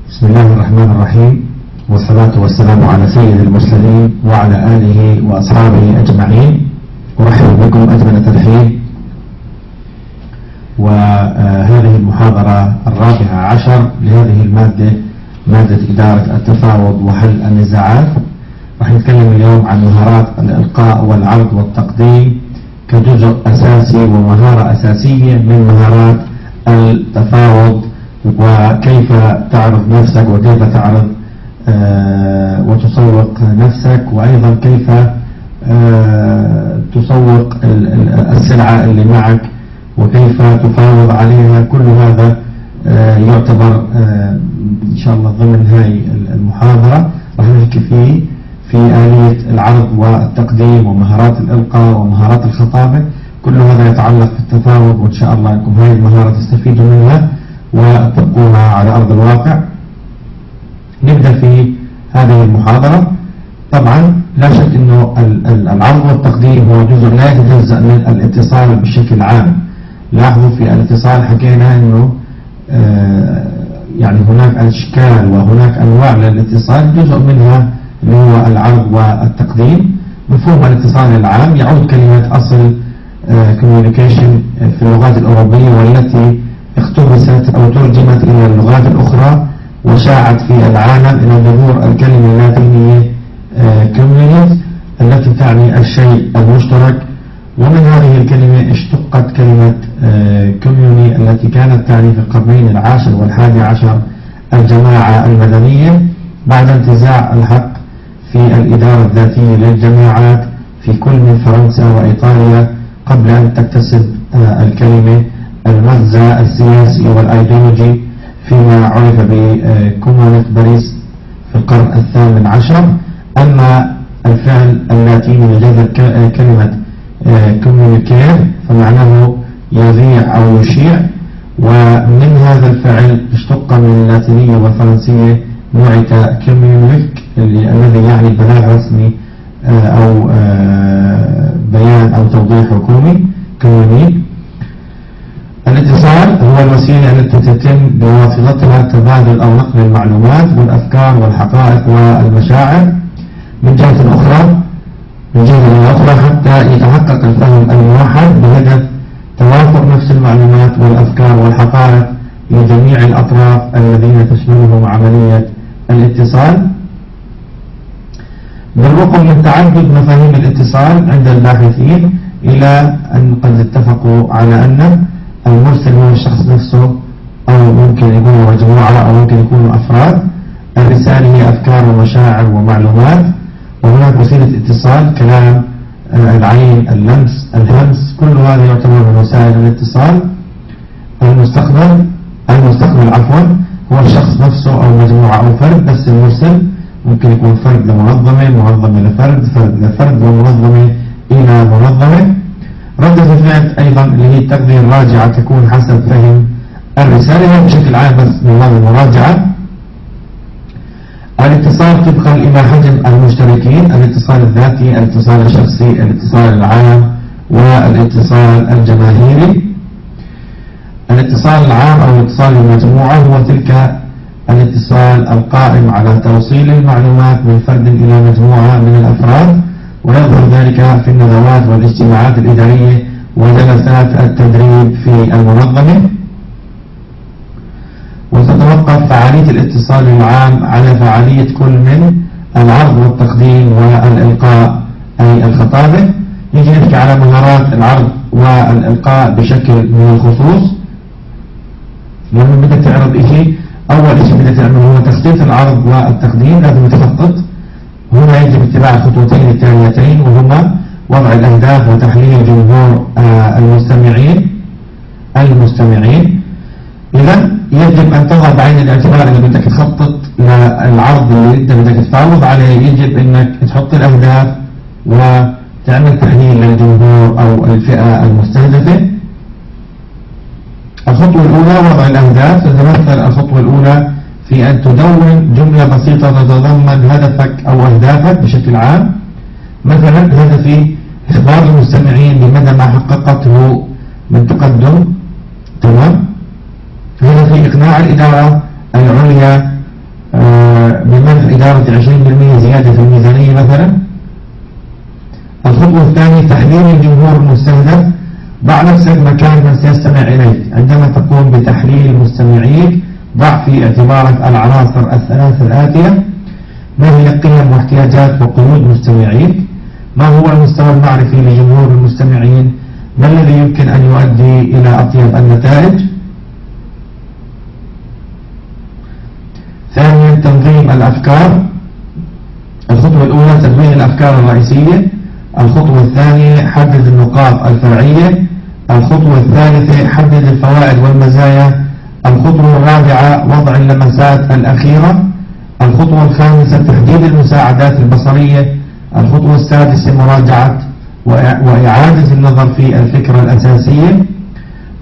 بسم الله الرحمن الرحيم، والصلاة والسلام على سيد المرسلين وعلى آله وأصحابه أجمعين. أرحب بكم أجمل ترحيب، وهذه المحاضرة الرابعة عشر لهذه المادة، مادة إدارة التفاوض وحل النزاعات. راح نتكلم اليوم عن مهارات الإلقاء والعرض والتقديم كجزء أساسي ومهارة أساسية من مهارات التفاوض، وكيف تعرض نفسك وكيف تعرض وتسوق نفسك، وأيضا كيف تسوق السلعة اللي معك وكيف تفاوض عليها. كل هذا يعتبر إن شاء الله ضمن هاي المحاضرة راح نحكي فيه في آلية العرض والتقديم ومهارات الإلقاء ومهارات الخطابة. كل هذا يتعلق في التفاوض، وإن شاء الله أنكم هاي المهارة تستفيدوا منها وتطبقوها على أرض الواقع. نبدأ في هذه المحاضرة. طبعا لا شك أنه العرض والتقديم هو جزء لا يتجزأ من الاتصال بشكل عام. لاحظوا في الاتصال حكينا أنه يعني هناك أشكال وهناك أنواع للاتصال، جزء منها اللي هو العرض والتقديم. مفهوم الاتصال العام يعود كلمة أصل communication في اللغات الأوروبية، والتي اقتبست أو ترجمت إلى اللغات الأخرى وشاعت في العالم إلى ظهور الكلمة اللاتينية community التي تعني الشيء المشترك. ومن هذه الكلمة اشتقت كلمة community التي كانت تعني في القرنين العاشر والحادي عشر الجماعة المدنية، بعد انتزاع الحق في الإدارة الذاتية للجماعات في كل من فرنسا وإيطاليا، قبل أن تكتسب الكلمة المغزى السياسي والأيديولوجي فيما عرف بكومونة باريس في القرن الثامن عشر. أما الفعل اللاتيني لجذب كلمة كومونيكير فمعناه يذيع أو يشيع، ومن هذا الفعل اشتق من اللاتينية والفرنسية نوعة كومونيك الذي يعني بلاغ رسمي أو بيان أو توضيح حكومي. كومونيك. الاتصال هو الوسيلة التي تتم بواسطتها تبادل أو نقل المعلومات والأفكار والحقائق والمشاعر من جهة أخرى حتى يتحقق الفهم الموحد بهدف توافر نفس المعلومات والأفكار والحقائق لجميع الأطراف الذين تشملهم عملية الاتصال. بالرغم من تعدد مفاهيم الاتصال عند الباحثين، إلى أن قد اتفقوا على أن المرسل هو الشخص نفسه، أو ممكن يكون مجموعة، أو ممكن يكونوا أفراد. الرسالة هي أفكار ومشاعر ومعلومات. وهناك وسيلة اتصال، كلام، العين، اللمس، الهمس، كل هذا يعتبر من وسائل الاتصال. المستقبل هو الشخص نفسه أو مجموعة أو فرد، بس المرسل ممكن يكون فرد لمنظمة، منظمة لفرد، فرد لفرد، ومنظمة إلى منظمة. ردة الفعل أيضا اللي هي التقدير الراجعة تكون حسب فهم الرسالة بشكل عام، بس من باب المراجعة. الاتصال طبقا إلى حجم المشتركين: الاتصال الذاتي، الاتصال الشخصي، الاتصال العام، والاتصال الجماهيري. الاتصال العام أو الاتصال المجموعة هو تلك الاتصال القائم على توصيل المعلومات من فرد إلى مجموعة من الأفراد، ويظهر ذلك في الندوات والاجتماعات الإدارية وجلسات التدريب في المنظمة. وتتوقف فعالية الاتصال العام على فعالية كل من العرض والتقديم والإلقاء أي الخطابة. نيجي نحكي على مهارات العرض والإلقاء بشكل من الخصوص. لما بدك تعرض شيء، أول شيء بدك تعمله هو تخطيط العرض والتقديم. لازم تخطط. هنا يجب اتباع الخطوتين التاليتين، وهما وضع الأهداف وتحليل جمهور المستمعين. إذا يجب أن تضع بعين الاعتبار إذا بدك تخطط للعرض اللي أنت بدك تفاوض عليه، يجب أنك تحط الأهداف وتعمل تحليل للجمهور أو الفئة المستهدفة. الخطوة الأولى وضع الأهداف. تتمثل الخطوة الأولى في أن تدون جملة بسيطة تتضمن هدفك أو أهدافك بشكل عام. مثلا هدفي إخبار المستمعين بمدى ما حققته من تقدم. تمام. هدفي إقناع الإدارة العليا بمنع إدارة 20% زيادة في الميزانية مثلا. الخطوة الثانية تحليل الجمهور المستهدف. ضع نفسك مكان من سيستمع إليك عندما تقوم بتحليل مستمعيك. ضع في اعتبارك العناصر الثلاث الآتية: ما هي قيم واحتياجات وقيود مستمعيك؟ ما هو المستوى المعرفي لجمهور المستمعين؟ ما الذي يمكن أن يؤدي إلى أطيب النتائج؟ ثانيا تنظيم الأفكار. الخطوة الأولى تنظيم الأفكار الرئيسية. الخطوة الثانية حدد النقاط الفرعية. الخطوة الثالثة حدد الفوائد والمزايا. الخطوة الرابعة وضع اللمسات الأخيرة. الخطوة الخامسة تحديد المساعدات البصرية. الخطوة السادسة مراجعة وإعادة النظر في الفكرة الأساسية.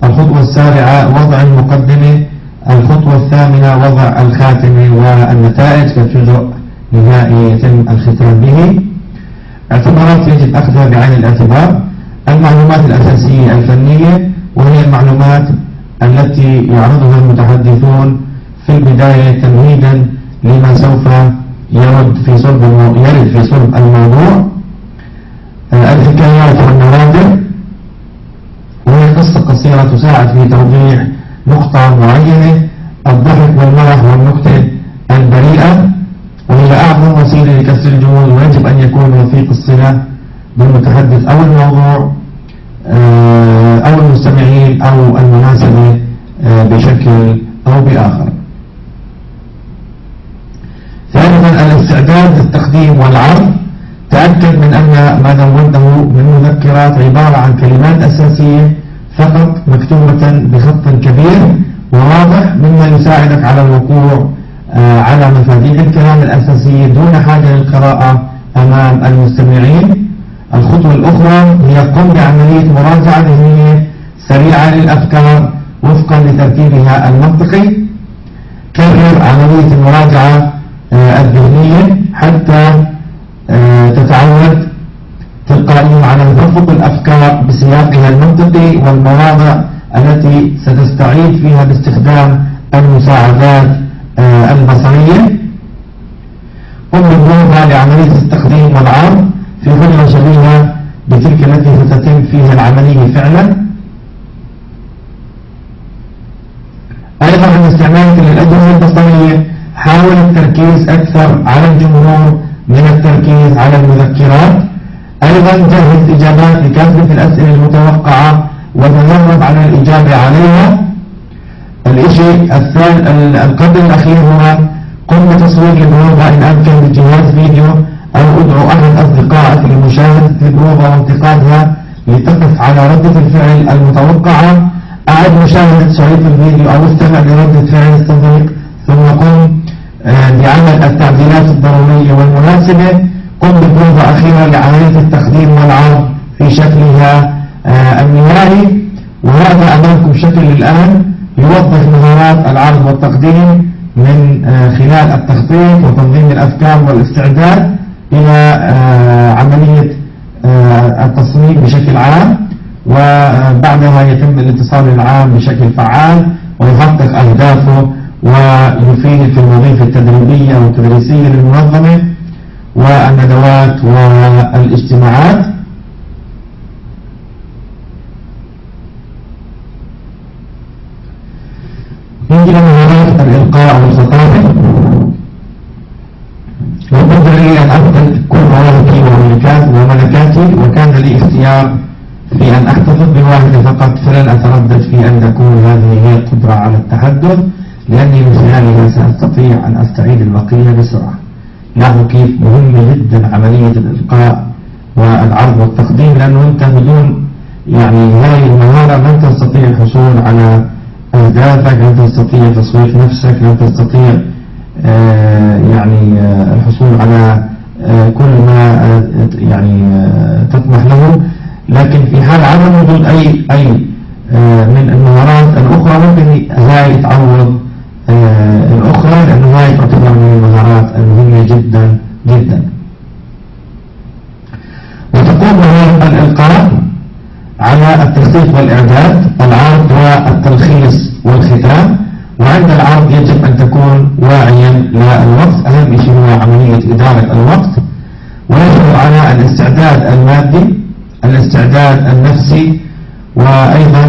الخطوة السابعة وضع المقدمة. الخطوة الثامنة وضع الخاتمة والنتائج كجزء نهائي يتم الختام به. اعتبارات يجب أخذها بعين الاعتبار: المعلومات الأساسية الفنية، وهي المعلومات التي يعرضها المتحدثون في البداية تمهيدا لما سوف يرد في صلب الموضوع. الحكايات والنوادر، وهي قصة قصيرة تساعد في توضيح نقطة معينة. الضحك والمرح والنكتة البريئة، وهي أعظم وسيلة لكسر الجمود، ويجب أن يكون وثيق الصلة بالمتحدث أو الموضوع أو المستمعين أو المناسبة بشكل أو بآخر. ثالثا الاستعداد للتقديم والعرض. تأكد من أن ما دونته من مذكرات عبارة عن كلمات أساسية فقط مكتوبة بخط كبير وواضح، مما يساعدك على الوقوع على مفاتيح الكلام الأساسية دون حاجة للقراءة أمام المستمعين. الخطوة الأخرى هي قم بعملية مراجعة ذهنية سريعة للأفكار وفقا لترتيبها المنطقي. كرر عملية المراجعة الذهنية حتى تتعود تلقائيا على تدفق الأفكار بسياقها المنطقي والمواضع التي ستستعيد فيها باستخدام المساعدات البصرية. قم بالبروفة لعملية التقديم والعرض في خطوة شبيهة بتلك التي ستتم فيها العملية فعلا. أيضا عند استعمالك للأجهزة البصرية حاول التركيز أكثر على الجمهور من التركيز على المذكرات. أيضا جهز إجابات لكافة الأسئلة المتوقعة وتدرب على الإجابة عليها. الشيء القدر الأخير هو قم بتصوير البروفة إن أمكن بجهاز فيديو، أو ادعو أحد أصدقائك لمشاهدة البروفة وانتقادها لتقف على ردة الفعل المتوقعة. أعد مشاهدة شريط الفيديو أو استمع لردة فعل الصديق، ثم قم بعمل التعديلات الضرورية والمناسبة. قم ببروفة أخيرة لعملية التقديم والعرض في شكلها النهائي. وهذا أمامكم شكل الآن يوضح مهارات العرض والتقديم من خلال التخطيط وتنظيم الأفكار والاستعداد إلى عملية التصميم بشكل عام، وبعدها يتم الاتصال العام بشكل فعال ويحقق أهدافه ويفيد في الوظيفة التدريبية والتدريسية للمنظمة والندوات والاجتماعات. نيجي لمهارات الإلقاء والخطابة. وبدأ لي أن أفقد كل مواهبي وملكاتي، وكان لي اختيار في أن أحتفظ بواحدة فقط، فلن أتردد في أن تكون هذه هي القدرة على التحدث، لأني من خلالها سأستطيع أن أستعيد البقية بسرعة. لاحظوا كيف مهمة جدا عملية الإلقاء والعرض والتقديم، لأنه أنت بدون هذه المهارة لن تستطيع الحصول على أهدافك، لن تستطيع تصوير نفسك، لن تستطيع الحصول على كل ما تطمح له. لكن في حال عدم وجود أي من المهارات الأخرى ممكن هاي تعوض الأخرى، لأنه هاي تعتبر من المهارات المهمة جدا جدا. وتقوم مهارة الإلقاء على التخطيط والإعداد، العرض والتلخيص والختام. وعند العرض يجب أن تكون يكون واعيا للوقت. أهم شيء هو عملية إدارة الوقت، ويجب على الاستعداد المادي، الاستعداد النفسي، وأيضا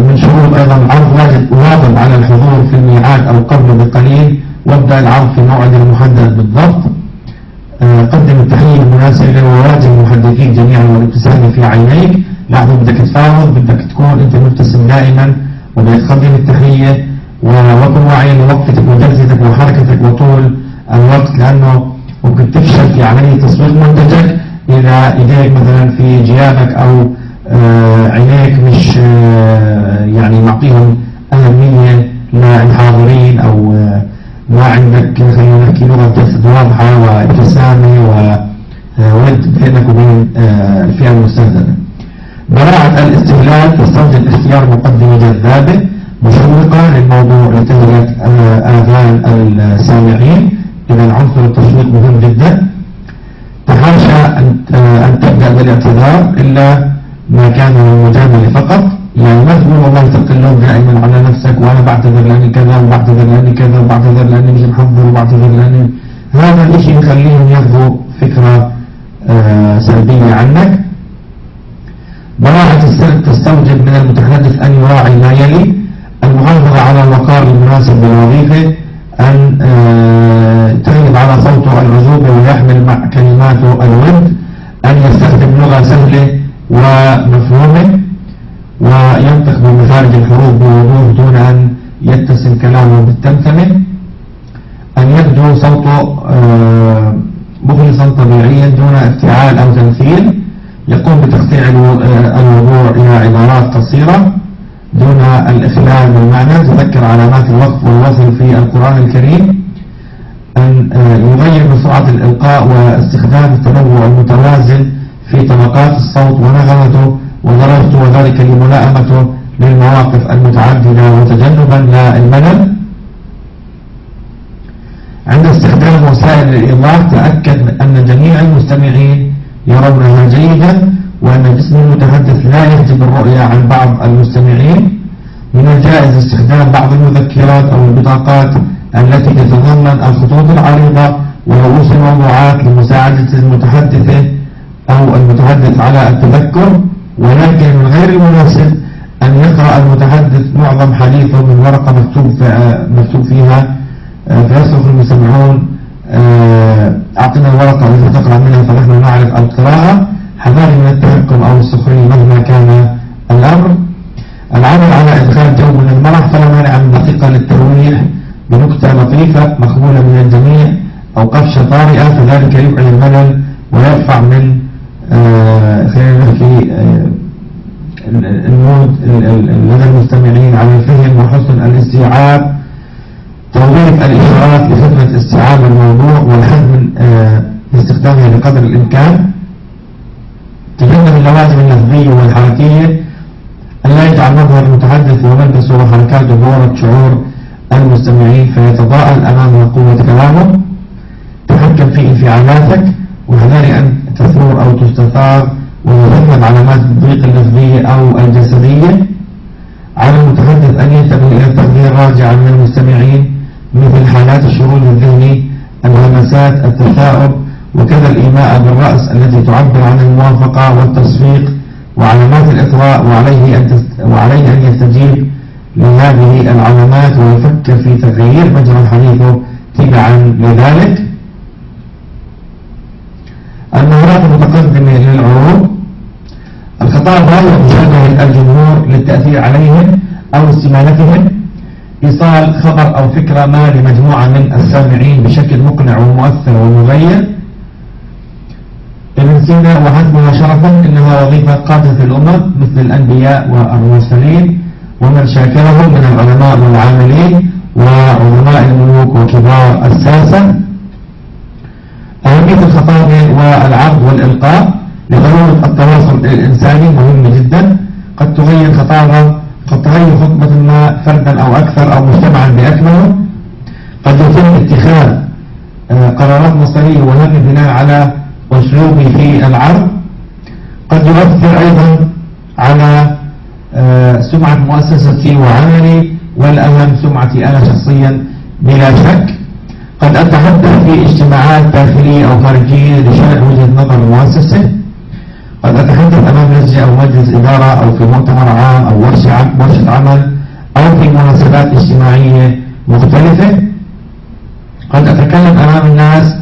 من شروط أيضا العرض واجب على الحضور في الميعاد أو قبله بقليل، وابدأ العرض في موعد المحدد بالضبط. قدم التحية المناسبة وواجه المحدثين جميعا والابتسام في عينيك. لاحظوا بدك تفاوض، بدك تكون أنت مبتسم دائما وبدك تقدم التحية، وكن واعيا لوقفتك وجلستك وحركتك وطول الوقت، لأنه ممكن تفشل في عملية تسويق منتجك إذا إيديك مثلا في جيابك أو عينيك مش يعني معطيهم أهمية للحاضرين، أو ما عندك خلينا نحكي لغة جسد واضحة وابتسامة وود بينك وبين الفئة المستهدفة. براعة الاستهلال تستوجب اختيار مقدمة جذابة مشوقة للموضوع لتهيئة آذان السامعين. إذا عنصر التشويق مهم جدا. تحاشى أن تبدأ بالاعتذار إلا ما كان من المجاملة فقط، يعني ما تقول والله تلقي اللوم دائما على نفسك وأنا بعتذر لأني كذا وبعتذر لأني كذا وبعتذر لأني مش محضر وبعتذر لأني، هذا الشيء يخليهم ياخذوا فكرة سلبية عنك. براعة السرد تستوجب من المتحدث أن يراعي ما يلي: المحافظة على الوقار المناسب للوظيفة، أن تغلب على صوته العذوبة ويحمل مع كلماته الود، أن يستخدم لغة سهلة ومفهومة، وينطق بمخارج الحروف بوضوح دون أن يتسم كلامه بالتمتمة، أن يبدو صوته مخلصا طبيعيا دون افتعال أو تمثيل، يقوم بتقطيع الوضوع إلى عبارات قصيرة دون الإخلال بالمعنى، تذكر علامات الوقف والوصل في القرآن الكريم، أن يغير من سرعة الإلقاء واستخدام التنوع المتوازن في طبقات الصوت ونغمته ودرجته، وذلك لملائمته للمواقف المتعددة وتجنبا للملل. عند استخدام وسائل الإيضاح تأكد أن جميع المستمعين يرونها جيدا، وأن جسم المتحدث لا يحجب الرؤية عن بعض المستمعين. من الجائز استخدام بعض المذكرات أو البطاقات التي تتضمن الخطوط العريضة ورؤوس الموضوعات لمساعدة المتحدثة أو المتحدث على التذكر، ولكن من غير المناسب أن يقرأ المتحدث معظم حديثه من ورقة مكتوب فيها فيصرخ المستمعون: أعطنا الورقة التي تقرأ منها فنحن نعرف القراءة. حذاري من التهكم أو السخرية مهما كان الأمر. العمل على إدخال جو من المرح، فلا مانع من دقيقة للترويح بنكتة لطيفة مقبولة من الجميع أو قفشة طارئة، فذلك يبعد الملل ويرفع من خلينا نحكي المود لدى المستمعين على الفهم وحسن الاستيعاب. توظيف الإشارات لخدمة استيعاب الموضوع والحد من استخدامها بقدر الإمكان. تجنب اللوازم اللفظية والحركية، أن لا يجعل مظهر المتحدث وملبسه وحركاته بورة شعور المستمعين فيتضاءل أمام قوة كلامه. تحكم في انفعالاتك واحذري أن تثور أو تستثار وتذهب علامات الضيق اللفظية أو الجسدية. على المتحدث أن ينتبه إلى التقدير راجعا من المستمعين مثل حالات الشرود الذهني، الهمسات، التثاؤب، وكذا الإيماء بالرأس التي تعبر عن الموافقة والتصفيق وعلامات الإطراء، وعليه أن يستجيب لهذه العلامات ويفكر في تغيير مجرى حديثه تبعا لذلك. المهارات المتقدمة للعروض. الخطاب هو مشابهة الجمهور للتأثير عليهم أو استمالتهم، إيصال خبر أو فكرة ما لمجموعة من السامعين بشكل مقنع ومؤثر ومغير. ابن سينا وحسبها شرفا إنها وظيفة قادة الأمم مثل الأنبياء والمرسلين ومن شاكرهم من العلماء والعاملين وعظماء الملوك وكبار الساسة. أهمية الخطابة والعرض والإلقاء لضرورة التواصل الإنساني مهم جدا. قد تغير خطبة ما فردا أو أكثر أو مجتمعا بأكمله. قد يتم اتخاذ قرارات مصيرية وهذا بناء على أسلوبي في العرض. قد يؤثر أيضا على سمعة مؤسستي وعملي، والأهم سمعتي أنا شخصيا بلا شك. قد أتحدث في اجتماعات داخلية أو خارجية لشرح وجهة نظر المؤسسة. قد أتحدث أمام لجنة أو مجلس إدارة أو في مؤتمر عام أو ورشة عمل أو في مناسبات اجتماعية مختلفة. قد أتكلم أمام الناس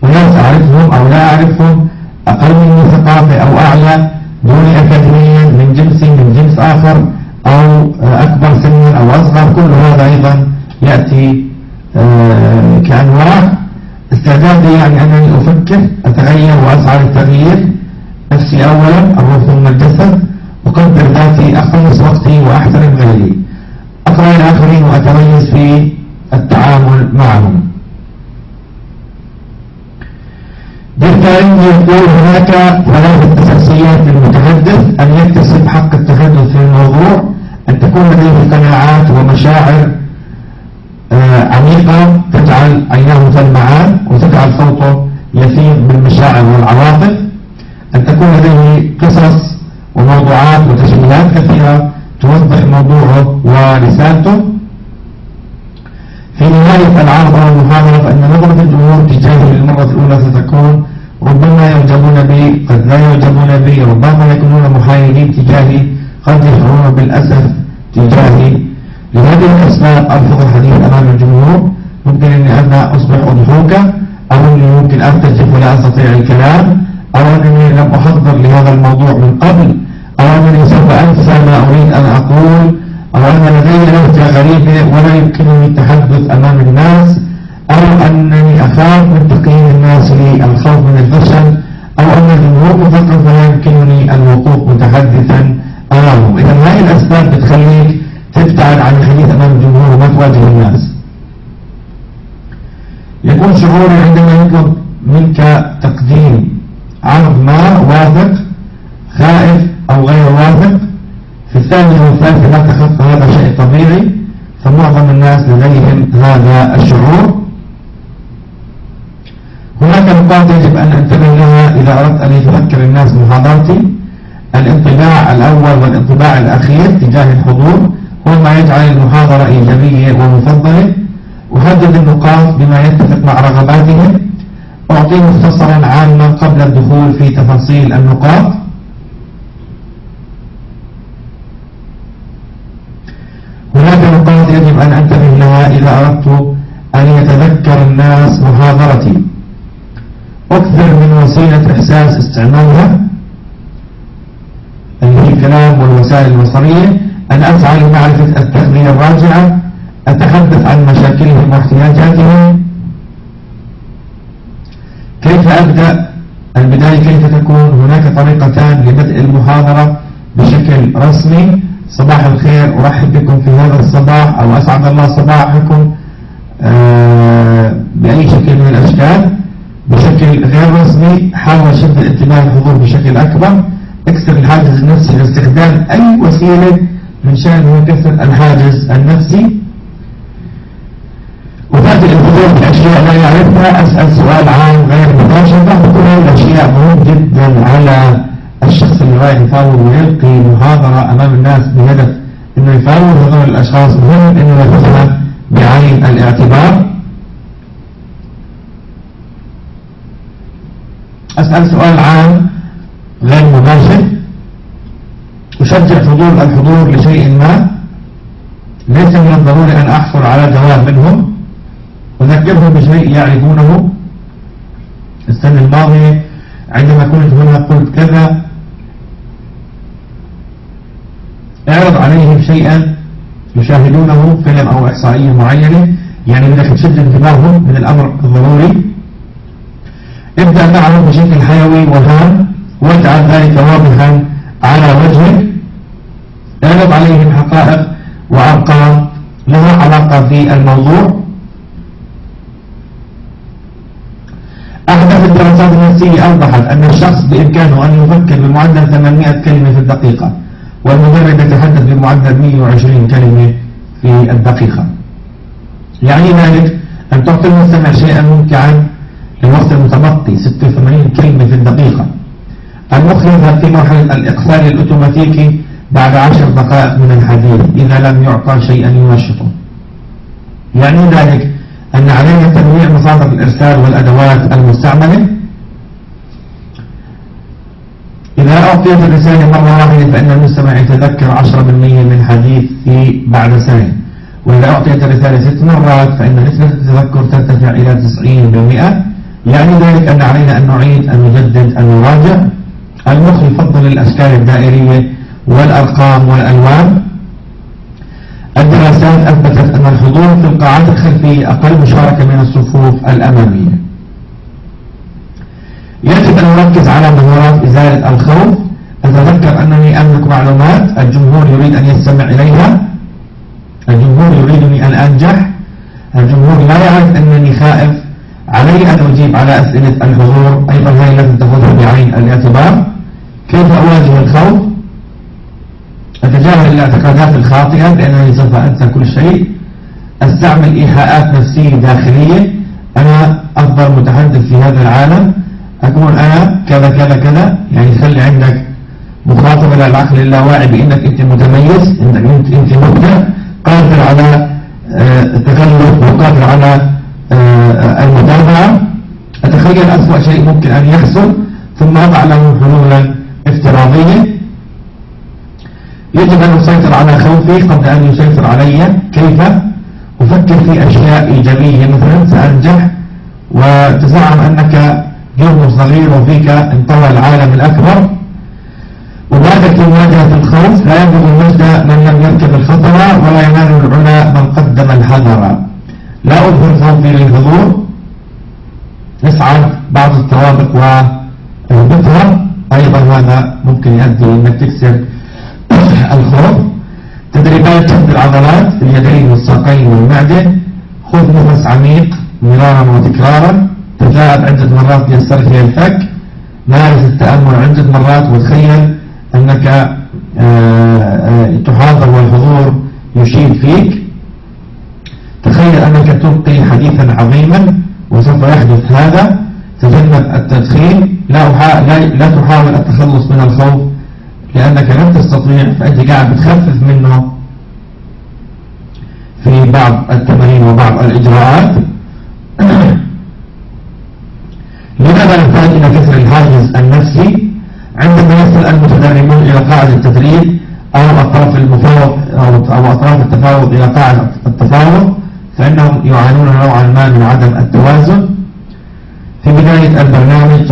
وناس أعرفهم أو لا أعرفهم، أقل مني ثقافة أو أعلى، دوني أكاديميا، من جنسي من جنس آخر، أو أكبر سنا أو أصغر. كل هذا أيضا يأتي كأنواع. استعدادي يعني أنني أفكر، أتغير وأسعى للتغيير. نفسي أولا، الروح ثم الجسد. أقدر ذاتي، أخلص وقتي وأحترم غيري. أقرأ الآخرين وأتميز في التعامل معهم. بالتالي يقول هناك ثلاث أساسيات للمتحدث: أن يكتسب حق التحدث في الموضوع، أن تكون لديه قناعات ومشاعر عميقة تجعل عيناه تلمعان وتجعل صوته يفيض بالمشاعر والعواطف، أن تكون لديه قصص وموضوعات وتشبيهات كثيرة توضح موضوعه ورسالته. في نهاية العرض أو المحاضرة فإن نظرة الجمهور تجاهي للمرة الأولى ستكون ربما يعجبون بي، قد لا يعجبون بي، ربما يكونون محايدين تجاهي، قد يشعرون بالأسف تجاهي. لهذه الأسباب أرفض الحديث أمام الجمهور. ممكن أني أنا أصبح أضحوكا، أو أني ممكن أرتجف ولا أستطيع الكلام، أو أنني لم أحضر لهذا الموضوع من قبل، أو أنني سوف أنسى ما أريد أن أقول، أو أن لدي لهجة غريبة ولا يمكنني التحدث أمام الناس، أو أنني أخاف من تقييم الناس لي، الخوف من الفشل، أو أن الجمهور مثقف ولا يمكنني الوقوف متحدثا أمامه. إذا هذه الأسباب بتخليك تبتعد عن الحديث أمام الجمهور وما تواجه الناس. يكون شعوري عندما يطلب منك تقديم عرض ما واثق، خائف أو غير واثق. في الثانية والثالثة لا تخف، هذا شيء طبيعي، فمعظم الناس لديهم هذا الشعور. هناك نقاط يجب أن أنتبه لها إذا أردت أن يتذكر الناس محاضرتي. الانطباع الأول والانطباع الأخير تجاه الحضور هو ما يجعل المحاضرة إيجابية ومفضلة. أحدد النقاط بما يتفق مع رغباتهم. أعطي مختصرا عاما قبل الدخول في تفاصيل النقاط. هناك نقاط يجب أن أنتبه لها إذا أردت أن يتذكر الناس محاضرتي. أكثر من وسيلة إحساس استعمالها اللي هي الكلام والوسائل البصرية. أن أسعى لمعرفة التغذية الراجعة. أتحدث عن مشاكلهم واحتياجاتهم. كيف أبدأ؟ البداية كيف تكون؟ هناك طريقتان لبدء المحاضرة بشكل رسمي: صباح الخير، أرحب بكم في هذا الصباح، أو أسعد الله صباحكم بأي شكل من الأشكال. بشكل غير رسمي حاول شد انتباه الحضور بشكل أكبر. اكسر الحاجز النفسي باستخدام أي وسيلة من شأنه كسر الحاجز النفسي. وفاتح الحضور بأشياء لا يعرفها. أسأل سؤال عام غير مباشر. كل هذه الأشياء مهم جدا على الشخص اللي رايح يفاوض ويلقي محاضرة أمام الناس بهدف إنه يفاوض هذول الأشخاص. مهم إنه يأخذها بعين الاعتبار. أسأل سؤال عام غير مباشر. أشجع فضول الحضور لشيء ما، ليس من الضروري أن أحصل على جواب منهم. أذكرهم بشيء يعرفونه. السنة الماضية عندما كنت هنا قلت كذا. اعرض عليهم شيئا يشاهدونه، فيلم أو إحصائية معينة، يعني بدك تشد انتباههم من الأمر الضروري. ابدأ معهم بشكل حيوي وهام، واجعل ذلك واضحا على وجهك. اعرض عليهم حقائق وأرقام لها علاقة في الموضوع. أحدث الدراسات النفسية أوضحت أن الشخص بإمكانه أن يفكر بمعدل 800 كلمة في الدقيقة، والمدرب يتحدث بمعدل 120 كلمة في الدقيقة. يعني ذلك أن تعطي المستمع شيئا ممتعا للوقت المتبقي 86 كلمة في الدقيقة. المخ يذهب في مرحلة الإقفال الأوتوماتيكي بعد 10 دقائق من الحديث إذا لم يعطى شيئا ينشطه. يعني ذلك علينا تنويع مصادر الإرسال والأدوات المستعملة. إذا أعطيت الرسالة مرة واحدة فإن المستمع يتذكر 10% من حديثه بعد سنة، وإذا أعطيت الرسالة 6 مرات فإن نسبة التذكر ترتفع إلى 90%. يعني ذلك أن علينا أن نعيد، أن نجدد، أن نراجع. المخ يفضل الأشكال الدائرية والأرقام والألوان. الدراسات أثبتت أن الحضور في القاعات الخلفية أقل مشاركة من الصفوف الأمامية. يجب أن نركز على مهارات إزالة الخوف. أتذكر أنني أملك معلومات، الجمهور يريد أن يستمع إليها، الجمهور يريدني أن أنجح، الجمهور لا يعرف أنني خائف، علي أن أجيب على أسئلة الحضور. أيضا هي لازم تأخذها بعين الاعتبار. كيف أواجه الخوف؟ أتجاهل الاعتقادات الخاطئة بأنني سوف أنسى كل شيء. أستعمل إيحاءات نفسية داخلية، أنا أفضل متحدث في هذا العالم، أكون أنا كذا كذا كذا. يعني خلي عندك مخاطبة للعقل اللاواعي بأنك أنت متميز، أنك أنت مبدع، قادر على التكلف وقادر على المتابعة. أتخيل أسوأ شيء ممكن أن يحصل ثم أضع له حلولا افتراضية. يجب أن أسيطر على خوفي قبل أن يسيطر علي. كيف؟ أفكر في أشياء إيجابية، مثلا سأنجح، وتزعم أنك جرم صغير وفيك انطوى العالم الأكبر. وبعد مواجهة الخوف لا يبلغ المجد من لم يركب الخطر، ولا ينال العلا من قدم الحذر. لا أظهر خوفي للحضور. يصعد بعض الطوابق ويهبطها، أيضا هذا ممكن يؤدي أنك تكسر الخوف. تدريبات شد العضلات في اليدين والساقين والمعدة. خذ نفس عميق مرارا وتكرارا. تثاءب عدة مرات ليسترخي الفك. مارس التأمل عدة مرات وتخيل أنك تحاضر والحضور يشيد فيك. تخيل أنك تلقي حديثا عظيما وسوف يحدث هذا. تجنب التدخين. لا تحاول التخلص من الخوف لأنك لن تستطيع، فأنت قاعد بتخفف منه في بعض التمارين وبعض الإجراءات. لماذا نحتاج إلى كسر الحاجز النفسي؟ عندما يصل المتدربون إلى قاعدة التدريب أو أطراف المفاوض أو أطراف التفاوض إلى قاعدة التفاوض فإنهم يعانون نوعا ما من عدم التوازن. في بداية البرنامج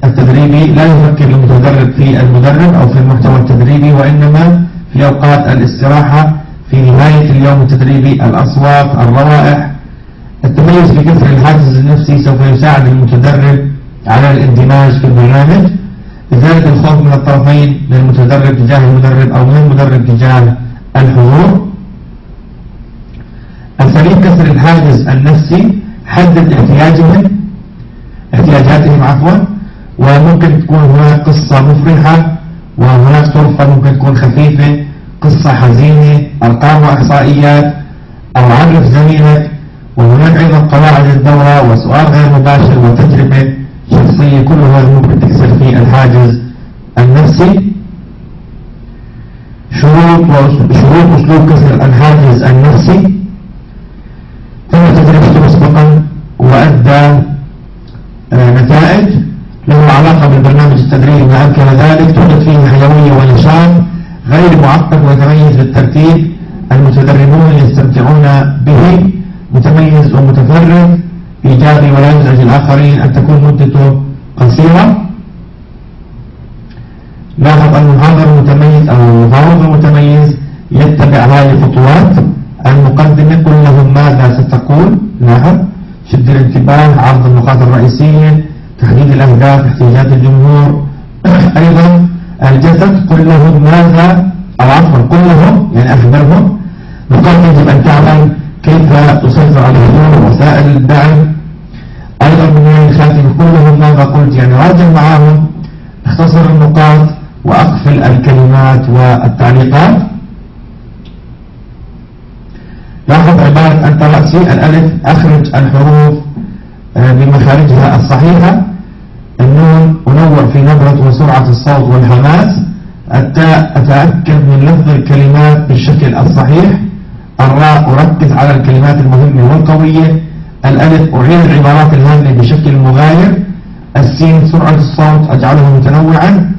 التدريبي لا يفكر المتدرب في المدرب أو في المحتوى التدريبي، وإنما في أوقات الاستراحة في نهاية اليوم التدريبي. الأصوات، الروائح. التميز في كسر الحاجز النفسي سوف يساعد المتدرب على الاندماج في البرنامج. إزالة الخوف من الطرفين، من المتدرب تجاه المدرب أو من المدرب تجاه الحضور. أساليب كسر الحاجز النفسي: حدد احتياجاتهم وممكن تكون هناك قصة مفرحة، وهناك طرفة ممكن تكون خفيفة، قصة حزينة، أرقام وإحصائيات، أو عرف زميلك. وهناك أيضا قواعد الدورة وسؤال غير مباشر وتجربة شخصية. كل هذا ممكن تكسر فيه الحاجز النفسي. شروط أسلوب كسر الحاجز النفسي: تم تدريبه مسبقا وأدى نتائج، له علاقة بالبرنامج التدريبي. ما أمكن ذلك توجد فيه حيوية ونشاط غير معقد ويتميز بالترتيب. المتدربون يستمتعون به. متميز ومتفرد، إيجابي ولا يزعج الآخرين. أن تكون مدته قصيرة. لاحظ المحاضر المتميز أو المفاوض المتميز يتبع هذه الخطوات. المقدمة: قل لهم ماذا ستقول. لاحظ: شد الانتباه، عرض النقاط الرئيسية، تحديد الأهداف، احتياجات الجمهور. أيضا الجسد: قل لهم ماذا، أو عفوا قل لهم يعني أخبرهم نقاط يجب أن تعمل، كيف تسيطر على الحضور، وسائل الدعم. أيضا من الخاتم: قل لهم ماذا قلت، يعني راجع معهم، اختصر النقاط وأقفل الكلمات والتعليقات. لاحظ عبارة أنت رأسي: الألف أخرج الحروف بمخارجها الصحيحة. النون: أنور في نبرة وسرعة الصوت والحماس. التاء: أتأكد من لفظ الكلمات بالشكل الصحيح. الراء: أركز على الكلمات المهمة والقوية. الألف أعيد العبارات الهامة بشكل مغاير. السين سرعة الصوت أجعله متنوعا.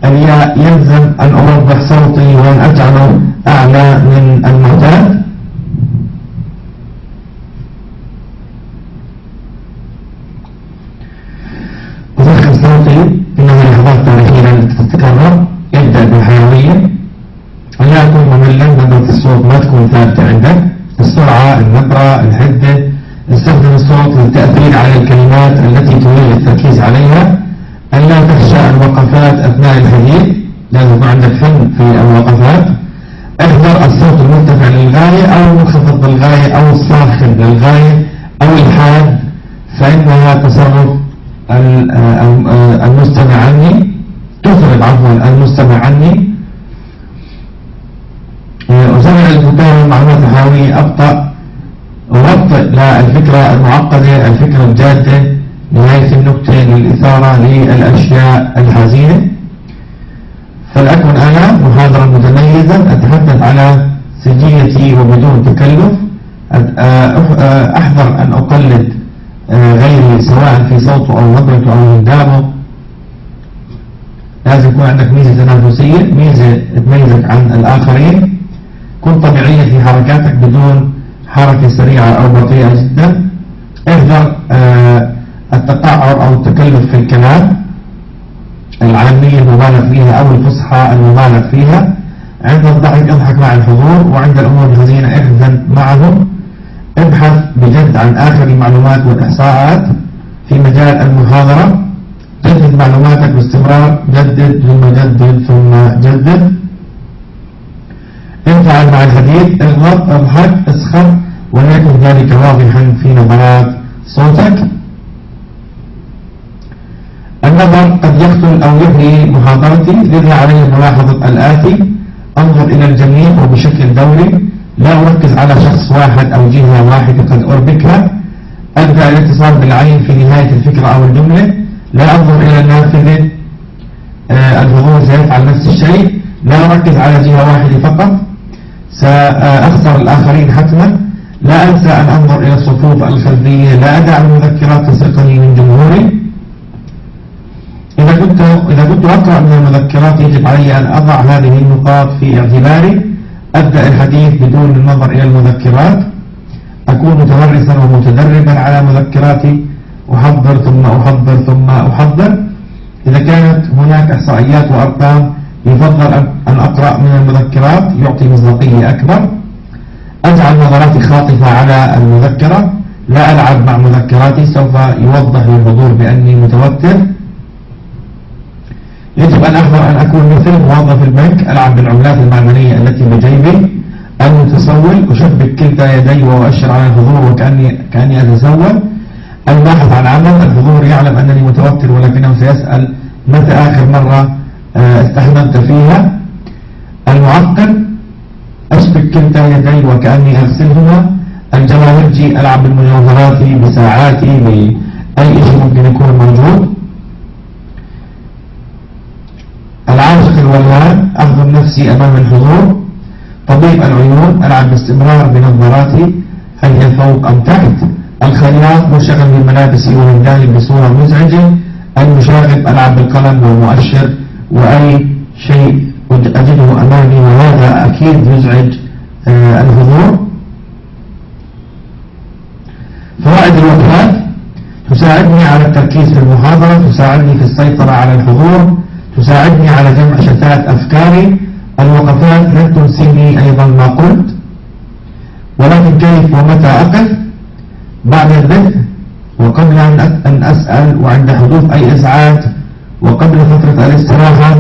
الياء يلزم أن أوضح صوتي وأن أجعله أعلى من المعتاد. أفخم صوتي إنها لحظات تاريخية التي تتكرر. يبدأ بالحيوية، لا يكون مملا، نبرة الصوت ما تكون ثابتة عندك. السرعة، النبرة، الحدة. استخدم الصوت للتأثير على الكلمات التي تريد التركيز عليها. أن لا تخشى الوقفات أثناء الحديث، لازم يكون عندك فن في الوقفات. احذر الصوت المرتفع للغاية أو المنخفض للغاية أو الصاخب للغاية أو الحاد، فإنها تصرف المستمع عني، تفرض عفوا المستمع عني. أسرع المتابعة معلومات الحيوية، أبطأ وربط الفكرة المعقدة، الفكرة الجادة، نهاية النكتة للإثارة للأشياء الحزينة. فلأكن أنا محاضرا متميزا أتحدث على سجيتي وبدون تكلف. أحذر أن أقلد غيري سواء في صوته أو نبرته أو هندامه. لازم يكون عندك ميزة تنافسية، ميزة تميزك عن الآخرين. كن طبيعية في حركاتك بدون حركة سريعة أو بطيئة جدا. احذر التقعر أو التكلف في الكلام، العامية المبالغ فيها أو الفصحى المبالغ فيها. عند الضحك اضحك مع الحضور، وعند الأمور الحزينة احزن معهم. ابحث بجد عن آخر المعلومات والإحصاءات في مجال المحاضرة. جدد معلوماتك باستمرار، جدد ثم جدد ثم جدد. انفعل مع الحديث، اغضب، اضحك، اسخر، وليكن ذلك واضحا في نبرات صوتك. النظر قد يقتل أو يحيي محاضرتي، لذا علي ملاحظة الآتي: انظر إلى الجميع وبشكل دوري، لا أركز على شخص واحد أو جهة واحدة قد أربكها. أبدأ الاتصال بالعين في نهاية الفكرة أو الجملة، لا أنظر إلى النافذة. الحضور سيفعل نفس الشيء. لا أركز على جهة واحدة فقط، سأخسر الآخرين حتما. لا أنسى أن أنظر إلى الصفوف الخلفية. لا أدع المذكرات تسرقني من جمهوري. إذا كنت أقرأ من المذكرات يجب علي أن أضع هذه النقاط في اعتباري. أبدأ الحديث بدون النظر إلى المذكرات. أكون متمرسا ومتدربا على مذكراتي. أحضر ثم أحضر ثم أحضر. إذا كانت هناك إحصائيات وأرقام يفضل أن أقرأ من المذكرات، يعطي مصداقية أكبر. أجعل نظراتي خاطفة على المذكرة. لا ألعب مع مذكراتي، سوف يوضح للحضور بأني متوتر. يجب أن أحذر أن أكون مثل موظف البنك، ألعب بالعملات المعدنية التي بجيبي. المتسول، أشبك كلتا يدي وأؤشر على الحضور وكأني أتسول. الباحث عن عمل، الحضور يعلم أنني متوتر ولكنه سيسأل متى آخر مرة استحملت فيها. المعقل، أشبك كلتا يدي وكأني أغسلهما. الجواهرجي، ألعب بالمجوهرات بساعاتي بأي شيء ممكن يكون موجود. العاشق الولهان، أخذ نفسي أمام الحضور. طبيب العيون، ألعب باستمرار بنظاراتي، هل هي فوق أم تحت. الخياط، منشغل بملابسي وهنداني بصورة مزعجة. المشاغب، ألعب بالقلم والمؤشر وأي شيء أجده أمامي، وهذا أكيد يزعج الحضور. فوائد الوقفات: تساعدني على التركيز في المحاضرة، تساعدني في السيطرة على الحضور، تساعدني على جمع شتات أفكاري. الوقفات لن تنسيني أيضا ما قلت، ولكن كيف ومتى أقف؟ بعد البدء، وقبل أن أسأل، وعند حدوث أي إزعاج، وقبل فترة الاستراحة،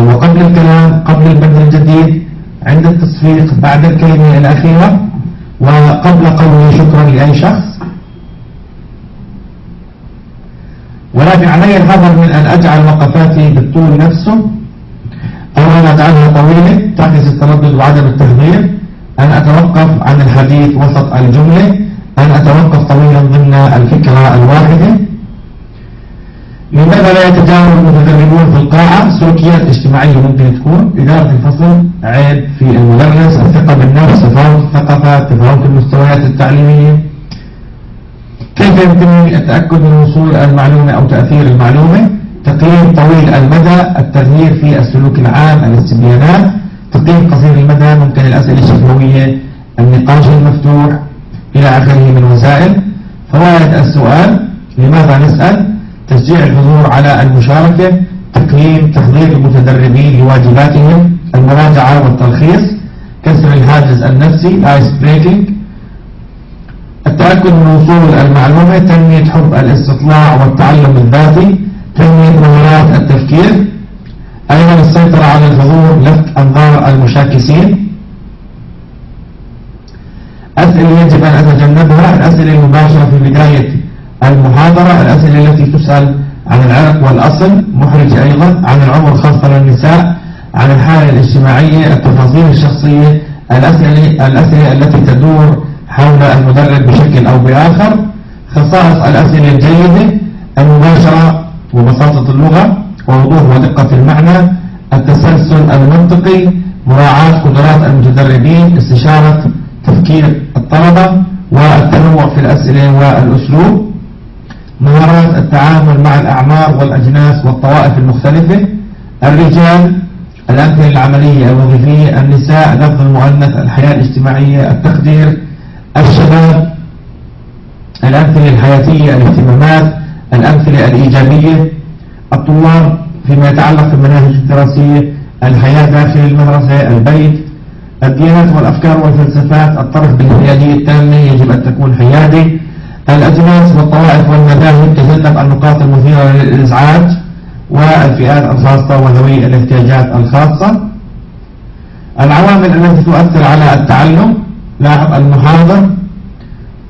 وقبل الكلام، قبل البدء الجديد، عند التصفيق، بعد الكلمة الأخيرة، وقبل قولي شكرا لأي شخص. ولكن علي الحذر من أن أجعل وقفاتي بالطول نفسه، أو أن أجعلها طويلة تعكس التردد وعدم التحضير. أن أتوقف عن الحديث وسط الجملة. أن أتوقف طويلا ضمن الفكرة الواحدة. لماذا لا يتجاوز المتدربون في القاعة؟ سلوكيات اجتماعية ممكن تكون. إدارة الفصل، عيب في المدرس. الثقة بالنفس، تفاوت الثقافات، تفاوت المستويات التعليمية. كيف يمكنني التأكد من وصول المعلومة أو تأثير المعلومة؟ تقييم طويل المدى، التغيير في السلوك العام، الاستبيانات. تقييم قصير المدى ممكن الأسئلة الشفوية، النقاش المفتوح إلى آخره من وسائل. فوائد السؤال: لماذا نسأل؟ تشجيع الحضور على المشاركة، تقييم تحضير المتدربين لواجباتهم، المراجعة والتلخيص، كسر الحاجز النفسي الايس بريكنج، التأكد من وصول المعلومة، تنمية حب الاستطلاع والتعلم الذاتي، تنمية مهارات التفكير، أيضا السيطرة على الحضور، لفت أنظار المشاكسين. أسئلة يجب أن أتجنبها: الأسئلة المباشرة في بداية المحاضرة، الأسئلة التي تسأل عن العرق والأصل محرجة أيضا، عن العمر خاصة للنساء، عن الحالة الاجتماعية، التفاصيل الشخصية، الأسئلة التي تدور حول المدرب بشكل أو بآخر. خصائص الأسئلة الجيدة: المباشرة وبساطة اللغة ووضوح ودقة المعنى، التسلسل المنطقي، مراعاة قدرات المتدربين، استشارة تفكير الطلبة، والتنوع في الأسئلة والأسلوب، مهارات التعامل مع الأعمار والأجناس والطوائف المختلفة، الرجال، الأمثلة العملية الوظيفية، النساء، لفظ المؤنث، الحياة الاجتماعية، التقدير، الشباب، الأمثلة الحياتية، الاهتمامات، الأمثلة الإيجابية، الطلاب فيما يتعلق بالمناهج الدراسية، الحياة داخل المدرسة، البيت، الديانات والأفكار والفلسفات، الطرح بالحيادية التامة، يجب أن تكون حيادي، الأجناس والطوائف والمذاهب، تجنب النقاط المثيرة للإزعاج، والفئات الخاصة وذوي الاحتياجات الخاصة. العوامل التي تؤثر على التعلم: لاحظ المحاضر،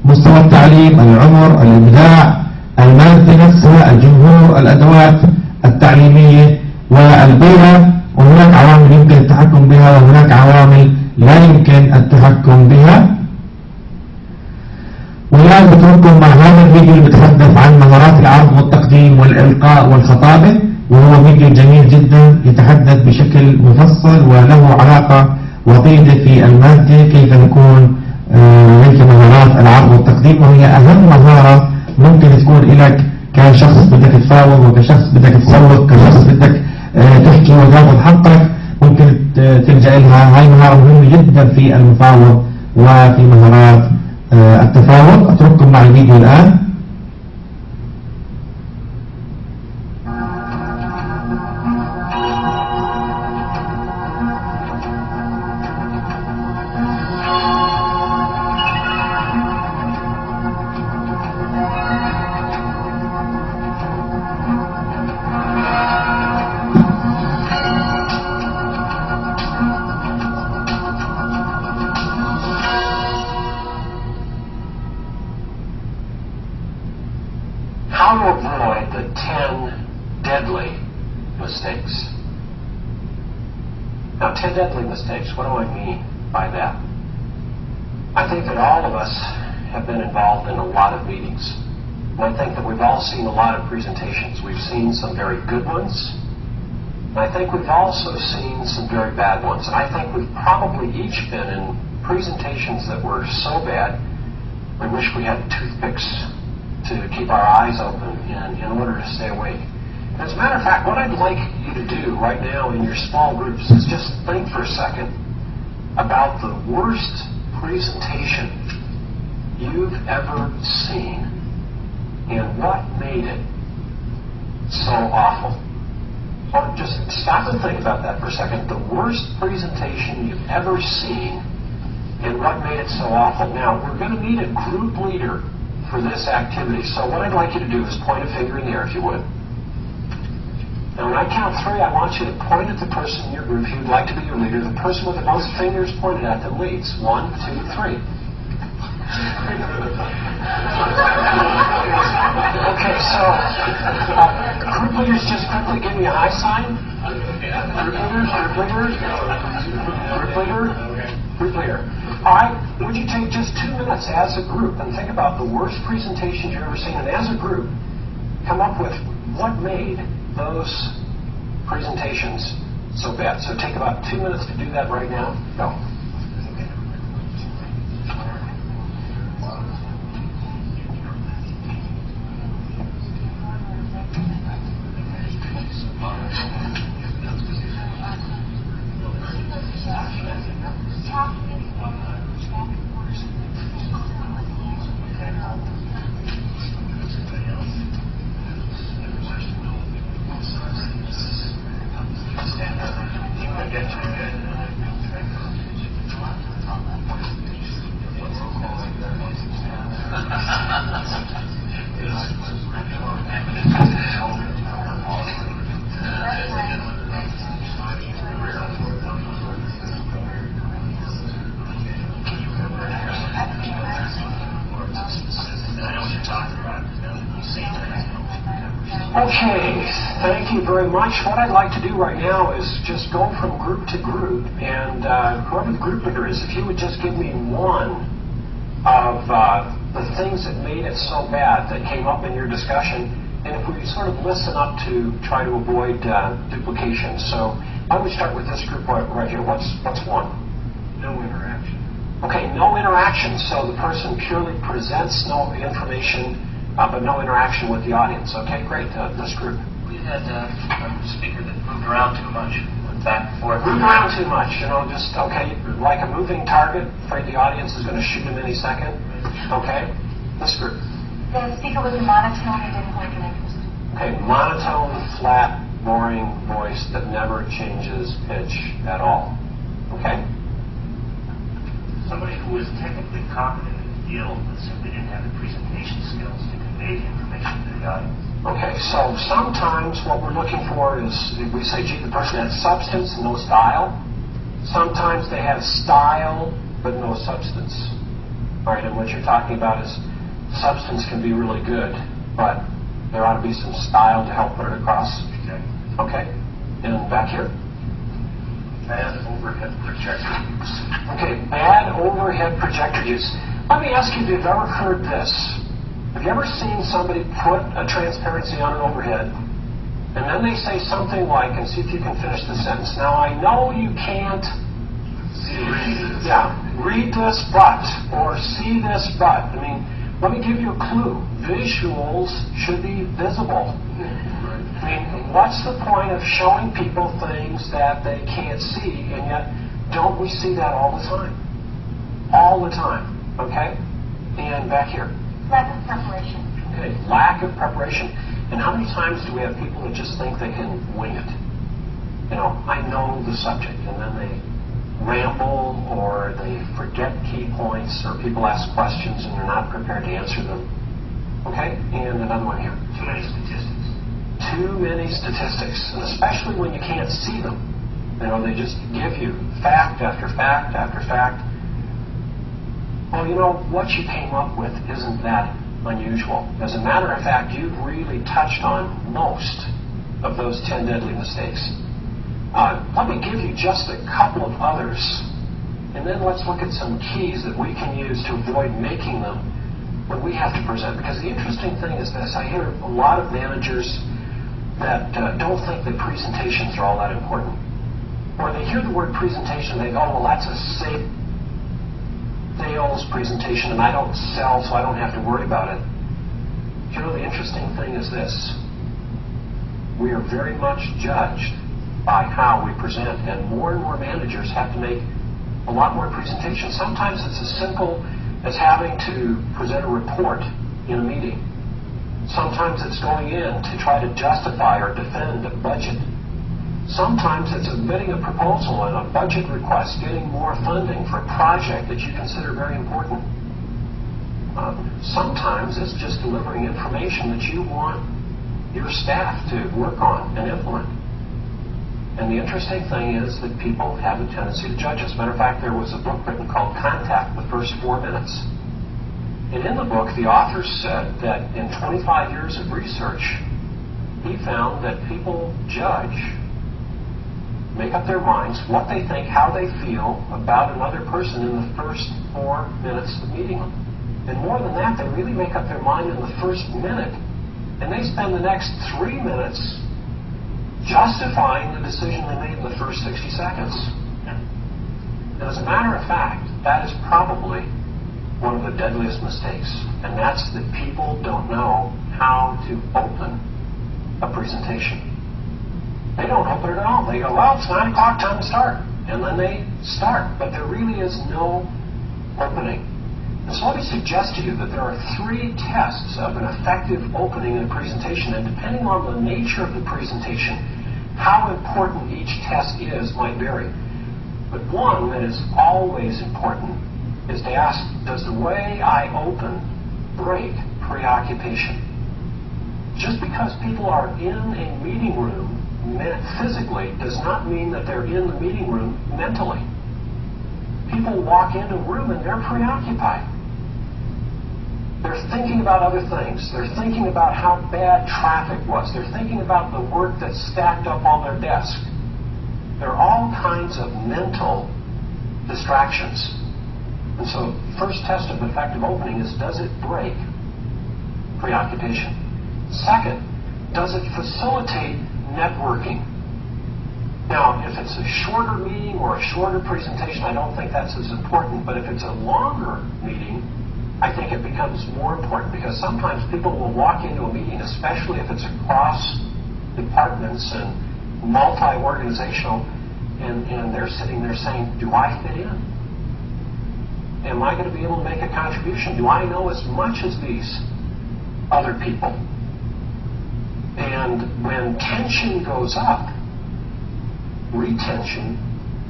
مستوى التعليم، العمر، الإبداع، المادة نفسها، الجمهور، الأدوات التعليمية والبيئة. وهناك عوامل يمكن التحكم بها وهناك عوامل لا يمكن التحكم بها. والآن بترككم مع هذا الفيديو اللي بيتحدث عن مهارات العرض والتقديم والإلقاء والخطابة، وهو فيديو جميل جدا يتحدث بشكل مفصل وله علاقة وطيدة في المادة كيف نكون هيك مهارات العرض والتقديم، وهي أهم مهارة ممكن تكون لك كشخص بدك تفاوض وكشخص بدك تسوق، كشخص بدك تحكي وتاخذ حقك، ممكن تلجأ لها. هاي مهارة مهمة جدا في المفاوض وفي مهارات التفاوض. أترككم مع الفيديو الآن. How to avoid the 10 deadly mistakes. Now, 10 deadly mistakes, what do I mean by that? I think that all of us have been involved in a lot of meetings. And I think that we've all seen a lot of presentations. We've seen some very good ones. And I think we've also seen some very bad ones. And I think we've probably each been in presentations that were so bad, we wish we had toothpicks to keep our eyes open in order to stay awake. As a matter of fact, what I'd like you to do right now in your small groups is just think for a second about the worst presentation you've ever seen and what made it so awful. Or just stop and think about that for a second. The worst presentation you've ever seen and what made it so awful. Now, we're going to need a group leader for this activity. So what I'd like you to do is point a finger in the air, if you would. Now when I count 3, I want you to point at the person in your group who would like to be your leader. The person with the most fingers pointed at them leads. 1, 2, 3. Okay, so group leaders, just quickly give me a high sign. Group leaders, group leaders, group leader, group leader. All right, would you take just 2 minutes as a group and think about the worst presentations you've ever seen, and as a group, come up with what made those presentations so bad. So take about 2 minutes to do that right now. Go. Okay, thank you very much. What I'd like to do right now is just go from group to group, and whoever the group leader is, if you would just give me one of the things that made it so bad that came up in your discussion, and if we sort of listen up to try to avoid duplication. So why don't we start with this group right here? What's one? No interaction. Okay, no interaction. So the person purely presents no information, but no interaction with the audience. Okay, great. This group. We had a speaker that moved around too much, went back and forth. Moved around too much, just, okay, like a moving target, afraid the audience is going to shoot him any second. Okay, this group. The speaker was monotone and didn't hold an interest. Okay, monotone, flat, boring voice that never changes pitch at all. Okay? Somebody who was technically competent in the field but simply didn't have the presentation skills to convey the information to the audience. Okay, so sometimes what we're looking for is, we say, gee, the person has substance and no style. Sometimes they have style but no substance. All right, and what you're talking about is substance can be really good, but there ought to be some style to help put it across. Okay, and back here. Bad overhead projector use. Okay, bad overhead projector use. Let me ask you if you've ever heard this. Have you ever seen somebody put a transparency on an overhead, and then they say something like, and see if you can finish the sentence. Now, I know you can't read this but, or see this but. I mean, let me give you a clue. Visuals should be visible. I mean, what's the point of showing people things that they can't see, and yet don't we see that all the time? All the time, okay? And back here. Lack of preparation. Okay, lack of preparation. And how many times do we have people that just think they can wing it? I know the subject, and then they ramble, or they forget key points, or people ask questions and they're not prepared to answer them. Okay, and another one here. Too many statistics. Too many statistics, and especially when you can't see them. They just give you fact after fact after fact. Well, what you came up with isn't that unusual. As a matter of fact, you've really touched on most of those 10 deadly mistakes. Let me give you just a couple of others, and then let's look at some keys that we can use to avoid making them when we have to present. Because the interesting thing is this: I hear a lot of managers that don't think that presentations are all that important. Or they hear the word presentation, they go, oh, well, that's a sales presentation, and I don't sell, so I don't have to worry about it. The interesting thing is this: we are very much judged by how we present, and more managers have to make a lot more presentations. Sometimes it's as simple as having to present a report in a meeting. Sometimes it's going in to try to justify or defend a budget. Sometimes it's submitting a proposal and a budget request, getting more funding for a project that you consider very important. Sometimes it's just delivering information that you want your staff to work on and implement. And the interesting thing is that people have a tendency to judge us. As a matter of fact, there was a book written called Contact, the First 4 Minutes. And in the book, the author said that in 25 years of research, he found that people judge, make up their minds, what they think, how they feel about another person in the first 4 minutes of meeting them. And more than that, they really make up their mind in the first minute, and they spend the next 3 minutes justifying the decision they made in the first 60 seconds. And as a matter of fact, that is probably one of the deadliest mistakes, and that's that people don't know how to open a presentation. They don't open it at all. They go, well, it's 9 o'clock, time to start. And then they start, but there really is no opening. And so let me suggest to you that there are 3 tests of an effective opening in a presentation, and depending on the nature of the presentation, how important each test is might vary. But one that is always important is to ask, does the way I open break preoccupation. Just because people are in a meeting room physically does not mean that they're in the meeting room mentally. People walk into a room and they're preoccupied. They're thinking about other things. They're thinking about how bad traffic was. They're thinking about the work that's stacked up on their desk. There are all kinds of mental distractions. And so the first test of effective opening is, does it break preoccupation? Second, does it facilitate networking? Now, if it's a shorter meeting or a shorter presentation, I don't think that's as important. But if it's a longer meeting, I think it becomes more important, because sometimes people will walk into a meeting, especially if it's across departments and multi-organizational, and they're sitting there saying, do I fit in? Am I going to be able to make a contribution? Do I know as much as these other people? And when tension goes up, retention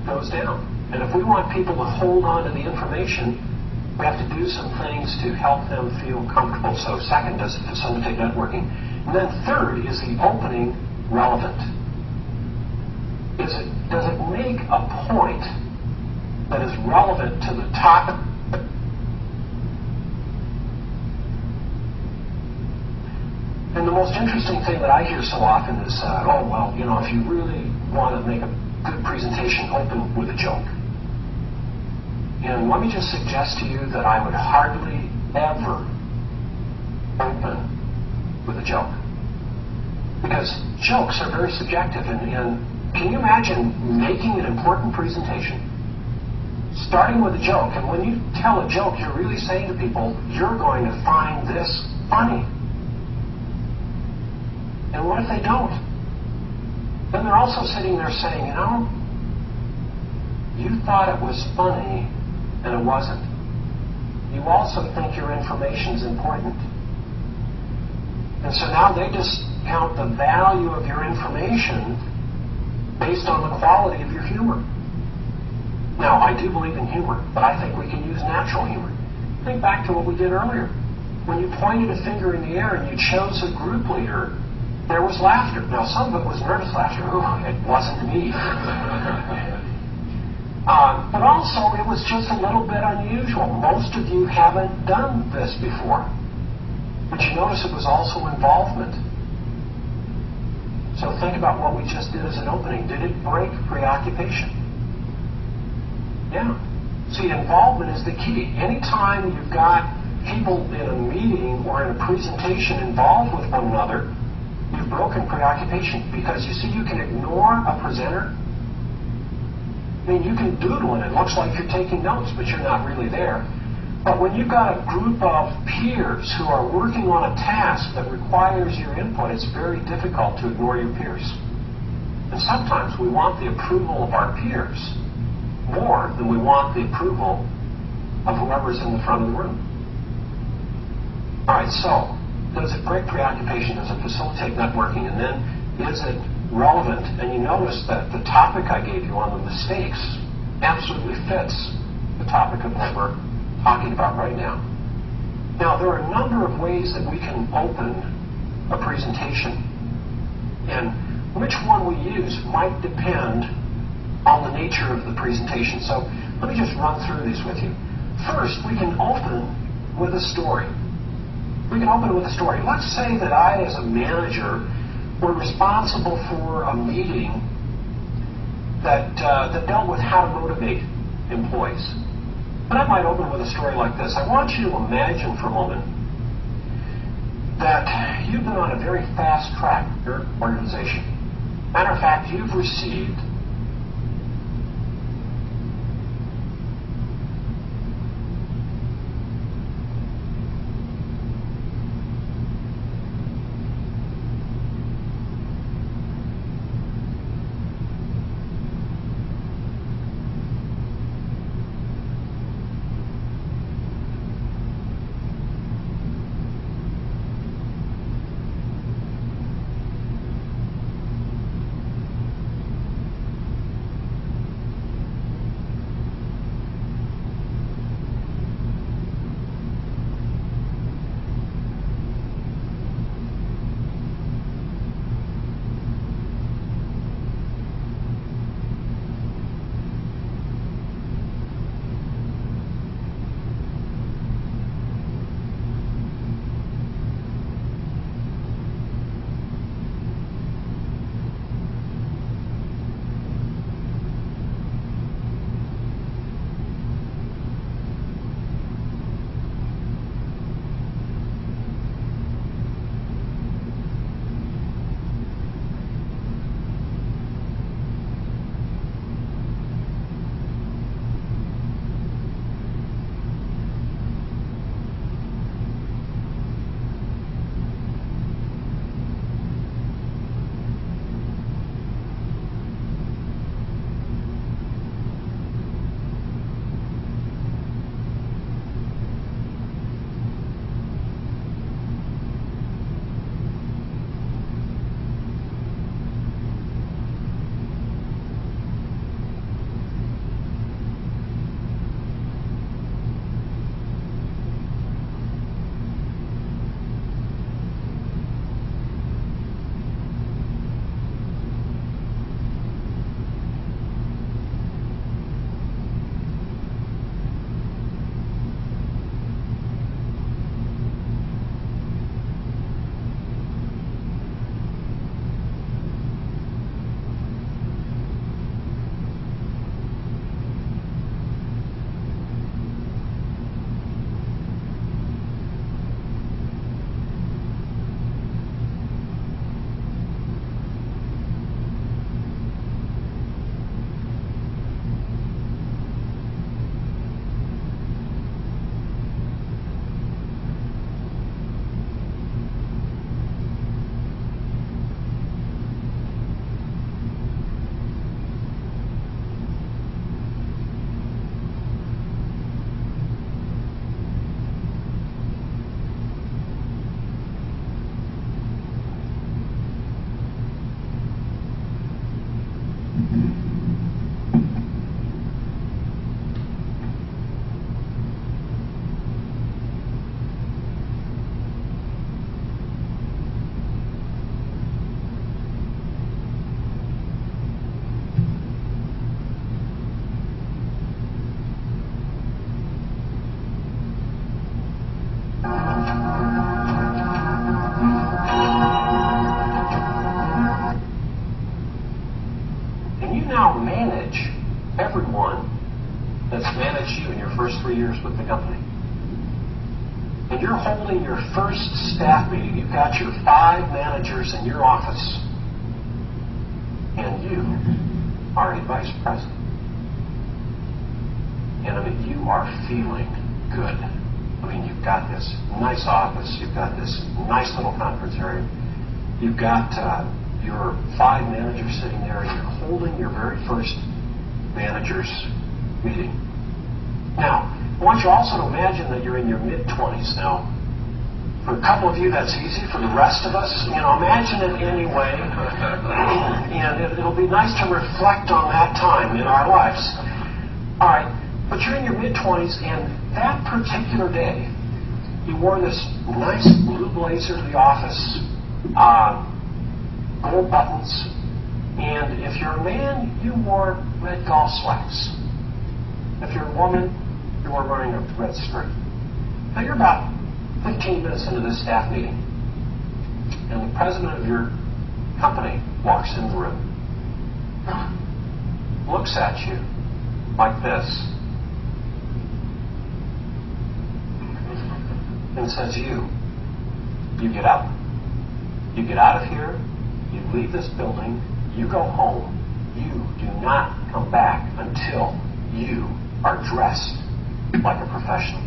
goes down. And if we want people to hold on to the information, we have to do some things to help them feel comfortable. So second, does it facilitate networking? And then third, is the opening relevant? Does it make a point that is relevant to the topic? And the most interesting thing that I hear so often is, oh, well, if you really want to make a good presentation, open with a joke. And let me just suggest to you that I would hardly ever open with a joke. Because jokes are very subjective. And can you imagine making an important presentation, starting with a joke? And when you tell a joke, you're really saying to people, you're going to find this funny. And what if they don't? Then they're also sitting there saying, you thought it was funny, and it wasn't. You also think your information's important. And so now they discount the value of your information based on the quality of your humor. Now, I do believe in humor, but I think we can use natural humor. Think back to what we did earlier. When you pointed a finger in the air and you chose a group leader, there was laughter. Now, some of it was nervous laughter. Ooh, it wasn't me. But also, it was just a little bit unusual. Most of you haven't done this before. But you notice it was also involvement. So think about what we just did as an opening. Did it break preoccupation? Yeah. See, involvement is the key. Anytime you've got people in a meeting or in a presentation involved with one another, you've broken preoccupation. Because you see, you can ignore a presenter. I mean, you can doodle and it looks like you're taking notes, but you're not really there. But when you've got a group of peers who are working on a task that requires your input, it's very difficult to ignore your peers. And sometimes we want the approval of our peers more than we want the approval of whoever's in the front of the room. All right, so does it break preoccupation? Does it facilitate networking? And then is it relevant? And you notice that the topic I gave you on the mistakes absolutely fits the topic of what we're talking about right now. Now, there are a number of ways that we can open a presentation. And which one we use might depend on the nature of the presentation. So let me just run through these with you. First, we can open with a story. We can open with a story. Let's say that I, as a manager, were responsible for a meeting that dealt with how to motivate employees. And I might open with a story like this. I want you to imagine for a moment that you've been on a very fast track in your organization. Matter of fact, you've received years with the company. And you're holding your first staff meeting. You've got your 5 managers in your office. And you are a vice president. And I mean, you are feeling good. I mean, you've got this nice office. You've got this nice little conference area. You've got your 5 managers sitting there, and you're holding your very first managers meeting. Now, I want you also to imagine that you're in your mid-20s now. For a couple of you, that's easy. For the rest of us, imagine it anyway. And it'll be nice to reflect on that time in our lives. All right, but you're in your mid-20s, and that particular day, you wore this nice blue blazer to the office, gold buttons, and if you're a man, you wore red golf slacks. If you're a woman, you were wearing a red skirt. Now you're about 15 minutes into this staff meeting, and the president of your company walks in the room, looks at you like this, and says, you get up, you get out of here, you leave this building, you go home, you do not come back until you are dressed like a professional.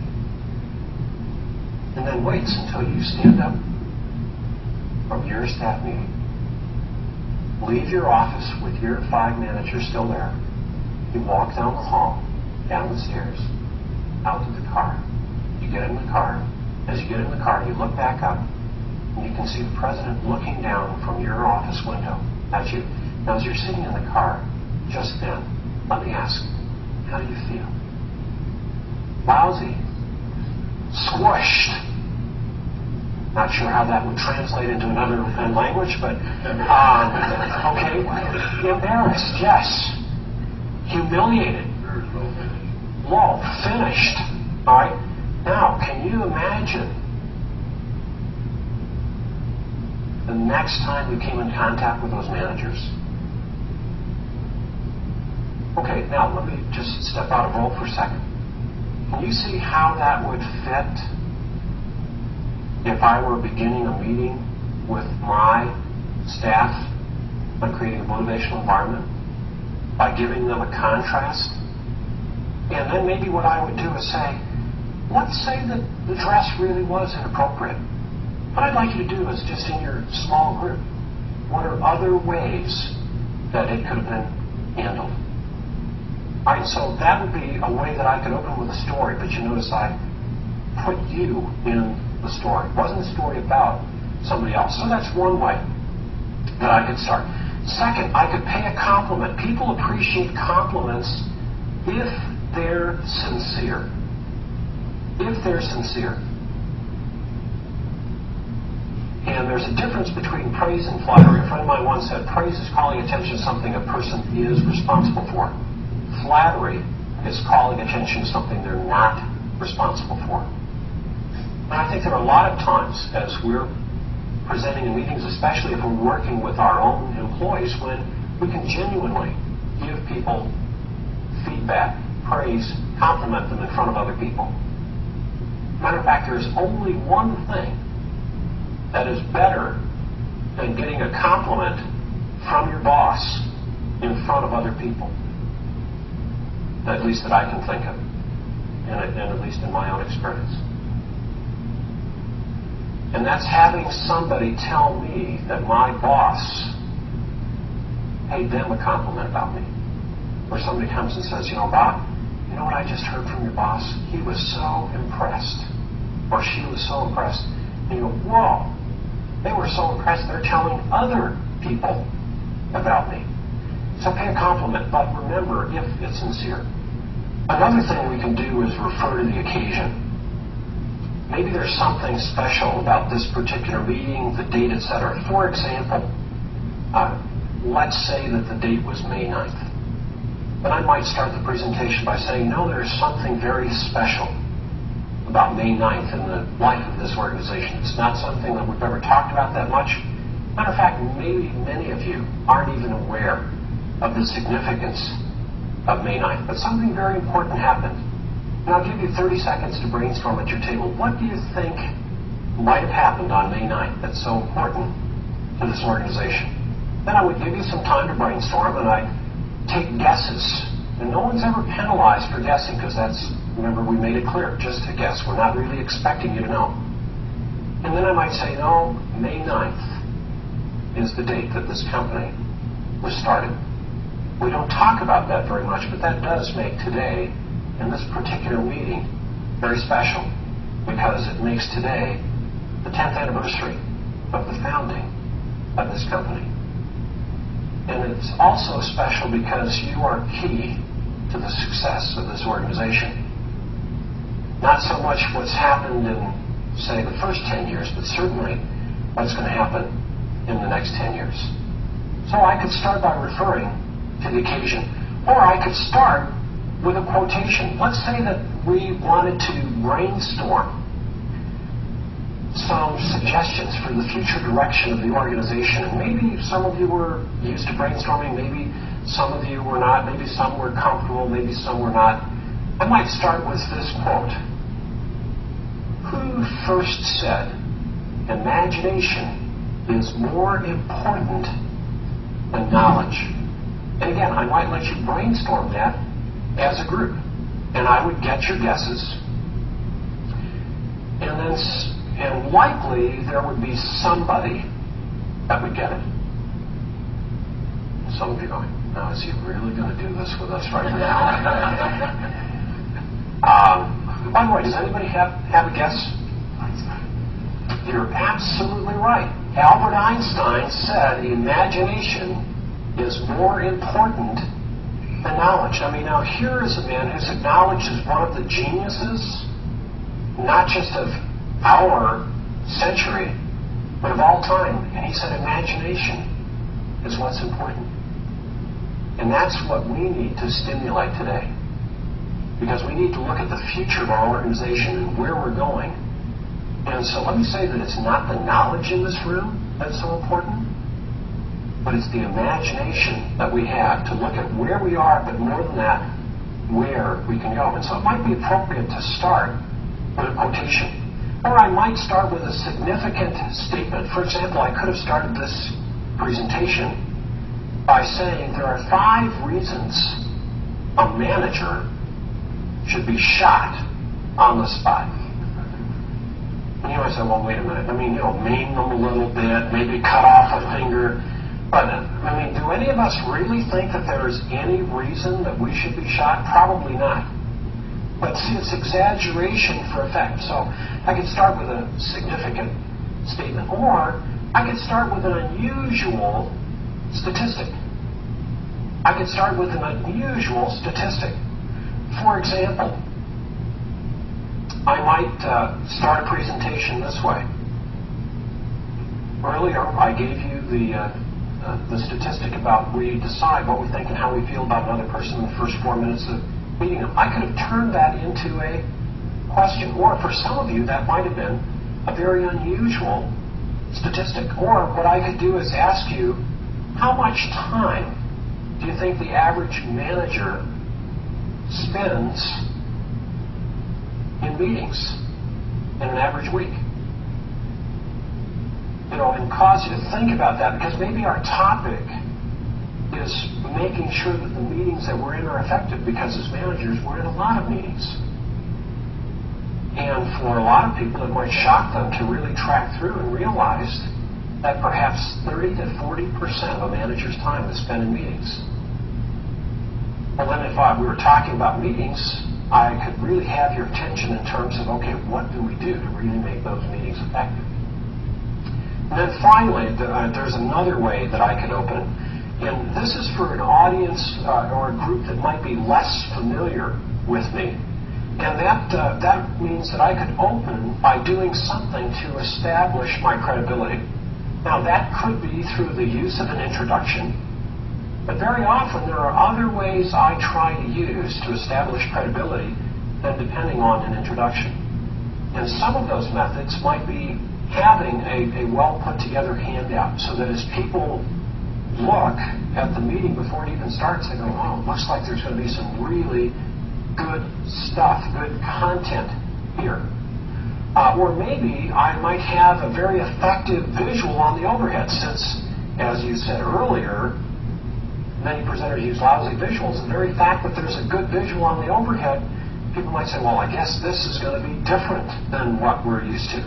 And then waits until you stand up from your staff meeting, leave your office with your 5 managers still there. You walk down the hall, down the stairs, out to the car. You get in the car. As you get in the car, you look back up, and you can see the president looking down from your office window at you. Now, as you're sitting in the car, just then, let me ask, how do you feel? Lousy. Squished. Not sure how that would translate into another language, but okay. Embarrassed, yes. Humiliated. Low. Finished. All right. Now, can you imagine the next time you came in contact with those managers? Okay, now let me just step out of role for a second. Can you see how that would fit if I were beginning a meeting with my staff on creating a motivational environment by giving them a contrast? And then maybe what I would do is say, let's say that the dress really was inappropriate. What I'd like you to do is just in your small group, what are other ways that it could have been handled? All right, so that would be a way that I could open with a story, but you notice I put you in the story. It wasn't a story about somebody else. So that's one way that I could start. Second, I could pay a compliment. People appreciate compliments if they're sincere. If they're sincere. And there's a difference between praise and flattery. A friend of mine once said, praise is calling attention to something a person is responsible for. Flattery is calling attention to something they're not responsible for. And I think there are a lot of times as we're presenting in meetings, especially if we're working with our own employees, when we can genuinely give people feedback, praise, compliment them in front of other people. Matter of fact, there's only one thing that is better than getting a compliment from your boss in front of other people. At least that I can think of, and at least in my own experience. And that's having somebody tell me that my boss paid them a compliment about me. Or somebody comes and says, Bob, you know what I just heard from your boss? He was so impressed. Or she was so impressed. And you go, whoa, they were so impressed, they're telling other people about me. So pay a compliment, but remember, if it's sincere. Another thing we can do is refer to the occasion. Maybe there's something special about this particular meeting, the date, etc. For example, let's say that the date was May 9th. Then I might start the presentation by saying, no, there's something very special about May 9th in the life of this organization. It's not something that we've ever talked about that much. Matter of fact, maybe many of you aren't even aware of the significance of May 9th. But something very important happened And I'll give you 30 seconds to brainstorm at your table. What do you think might have happened on May 9th that's so important to this organization? Then I would give you some time to brainstorm, and I'd take guesses. And no one's ever penalized for guessing, because that's, remember, we made it clear, just a guess. We're not really expecting you to know. And then I might say, no, May 9th is the date that this company was started. We don't talk about that very much, but that does make today, in this particular meeting, very special, because it makes today the 10th anniversary of the founding of this company. And it's also special because you are key to the success of this organization. Not so much what's happened in, say, the first 10 years, but certainly what's going to happen in the next 10 years. So I could start by referring to the occasion, or I could start with a quotation. Let's say that we wanted to brainstorm some suggestions for the future direction of the organization. And maybe some of you were used to brainstorming, maybe some of you were not, maybe some were comfortable, maybe some were not. I might start with this quote. Who first said, imagination is more important than knowledge? And again, I might let you brainstorm that as a group. And I would get your guesses. And likely there would be somebody that would get it. Some of you are going, now is he really going to do this with us right now? By the way, does anybody have a guess? You're absolutely right. Albert Einstein said imagination is more important than knowledge. I mean, now here is a man who's acknowledged as one of the geniuses, not just of our century, but of all time. And he said imagination is what's important. And that's what we need to stimulate today. Because we need to look at the future of our organization and where we're going. And so let me say that it's not the knowledge in this room that's so important, but it's the imagination that we have to look at where we are, but more than that, where we can go. And so it might be appropriate to start with a quotation. Or I might start with a significant statement. For example, I could have started this presentation by saying there are 5 reasons a manager should be shot on the spot. And you might say, well, wait a minute. I mean, maim them a little bit, maybe cut off a finger. But, I mean, do any of us really think that there is any reason that we should be shot? Probably not. But see, it's exaggeration for effect. So I could start with a significant statement, or I could start with an unusual statistic. I could start with an unusual statistic. For example, I might start a presentation this way. Earlier, I gave you the statistic about we decide what we think and how we feel about another person in the first 4 minutes of meeting them. I could have turned that into a question, or for some of you that might have been a very unusual statistic. Or what I could do is ask you, how much time do you think the average manager spends in meetings in an average week? And cause you to think about that, because maybe our topic is making sure that the meetings that we're in are effective, because as managers, we're in a lot of meetings. And for a lot of people, it might shock them to really track through and realize that perhaps 30 to 40% of a manager's time is spent in meetings. Well, then if we were talking about meetings, I could really have your attention in terms of, okay, what do we do to really make those meetings effective? And then finally, there's another way that I can open it. And this is for an audience or a group that might be less familiar with me. And that means that I could open by doing something to establish my credibility. Now, that could be through the use of an introduction, but very often there are other ways I try to use to establish credibility than depending on an introduction. And some of those methods might be having a well-put-together handout, so that as people look at the meeting before it even starts, they go, oh, it looks like there's going to be some really good stuff, good content here. Or maybe I might have a very effective visual on the overhead, since, as you said earlier, many presenters use lousy visuals. The very fact that there's a good visual on the overhead, people might say, well, I guess this is going to be different than what we're used to.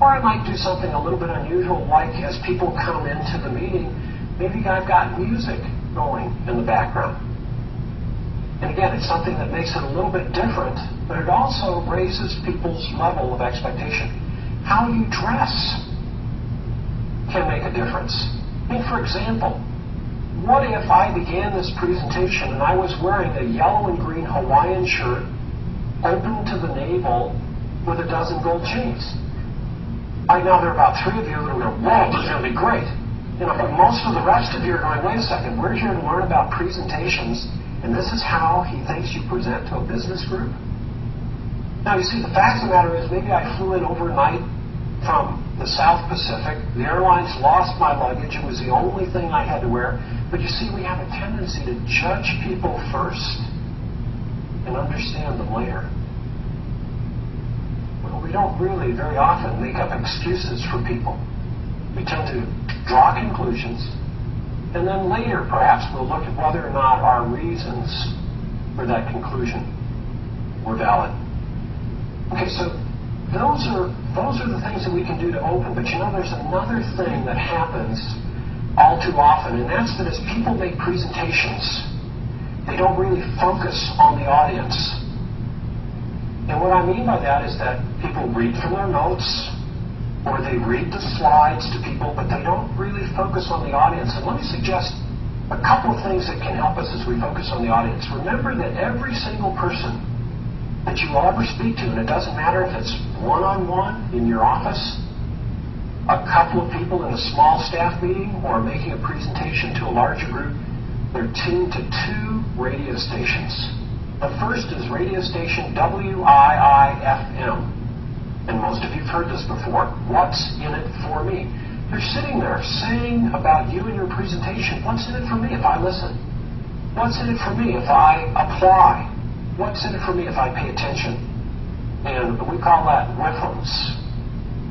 Or I might do something a little bit unusual, like as people come into the meeting, maybe I've got music going in the background. And again, it's something that makes it a little bit different, but it also raises people's level of expectation. How you dress can make a difference. I mean, for example, what if I began this presentation and I was wearing a yellow and green Hawaiian shirt, open to the navel, with a dozen gold chains? Right now there are about 3 of you that are going, whoa, this is going to be great. You know, but most of the rest of you are going, wait a second, we're here to learn about presentations, and this is how he thinks you present to a business group? Now, you see, the fact of the matter is, maybe I flew in overnight from the South Pacific. The airlines lost my luggage. It was the only thing I had to wear. But you see, we have a tendency to judge people first and understand them later. Well, we don't really very often make up excuses for people. We tend to draw conclusions, and then later, perhaps, we'll look at whether or not our reasons for that conclusion were valid. Okay, so those are the things that we can do to open. But you know, there's another thing that happens all too often, and that's that as people make presentations, they don't really focus on the audience. And what I mean by that is that people read from their notes, or they read the slides to people, but they don't really focus on the audience. And let me suggest a couple of things that can help us as we focus on the audience. Remember that every single person that you will ever speak to, and it doesn't matter if it's one-on-one in your office, a couple of people in a small staff meeting, or making a presentation to a larger group, they're tuned to 2 radio stations. The first is radio station WIIFM. And most of you have heard this before. What's in it for me? You're sitting there saying about you and your presentation, what's in it for me if I listen? What's in it for me if I apply? What's in it for me if I pay attention? And we call that WIFMs.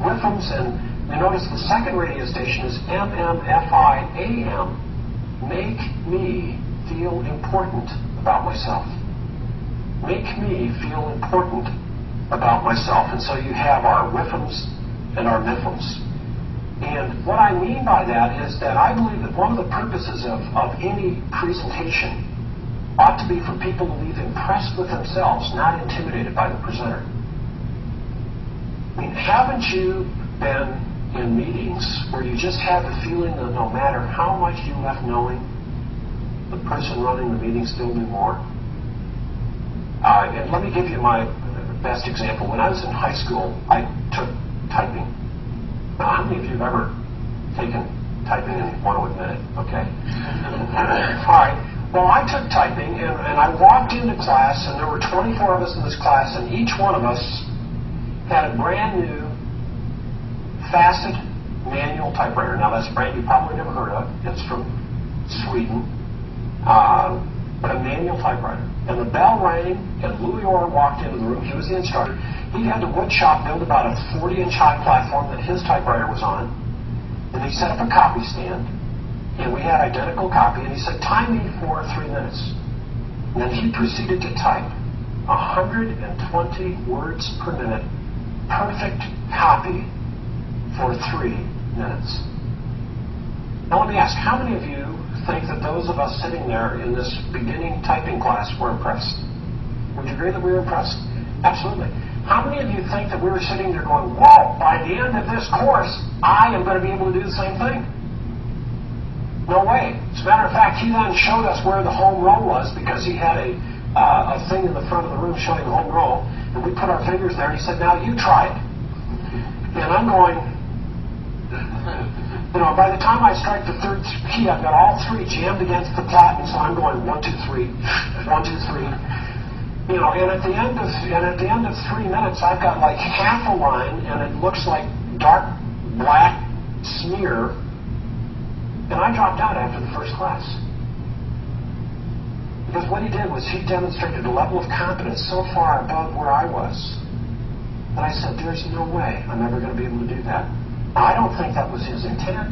WIFMs, and you notice the second radio station is MMFIAM. Make me feel important about myself. Make me feel important about myself. And so you have our WIFMs and our MIFMs. And what I mean by that is that I believe that one of the purposes of any presentation ought to be for people to leave impressed with themselves, not intimidated by the presenter. I mean, haven't you been in meetings where you just have the feeling that no matter how much you left knowing, the person running the meeting still knew more? And let me give you my best example. When I was in high school, I took typing. Now, how many of you have ever taken typing and want to admit it? Okay. All right. Well, I took typing, and I walked into class, and there were 24 of us in this class, and each one of us had a brand new facet manual typewriter. Now, that's a brand you probably never heard of. It's from Sweden, but a manual typewriter. And the bell rang, and Louis Orr walked into the room. He was the instructor. He had the wood shop build about a 40-inch high platform that his typewriter was on, and he set up a copy stand. And we had identical copy, and he said, time me for 3 minutes. And then he proceeded to type 120 words per minute, perfect copy for 3 minutes. Now let me ask, how many of you think that those of us sitting there in this beginning typing class were impressed? Would you agree that we were impressed? Absolutely. How many of you think that we were sitting there going, whoa, by the end of this course, I am going to be able to do the same thing? No way. As a matter of fact, he then showed us where the home row was, because he had a thing in the front of the room showing the home row, and we put our fingers there, and he said, now you try it. And I'm going, you know, by the time I strike the third key, I've got all 3 jammed against the platen, so I'm going 1, 2, 3, 1, 2, 3. You know, and at the end of 3 minutes, I've got like half a line, and it looks like dark black smear. And I dropped out after the first class. Because what he did was he demonstrated a level of competence so far above where I was that I said, there's no way I'm ever going to be able to do that. Now, I don't think that was his intent,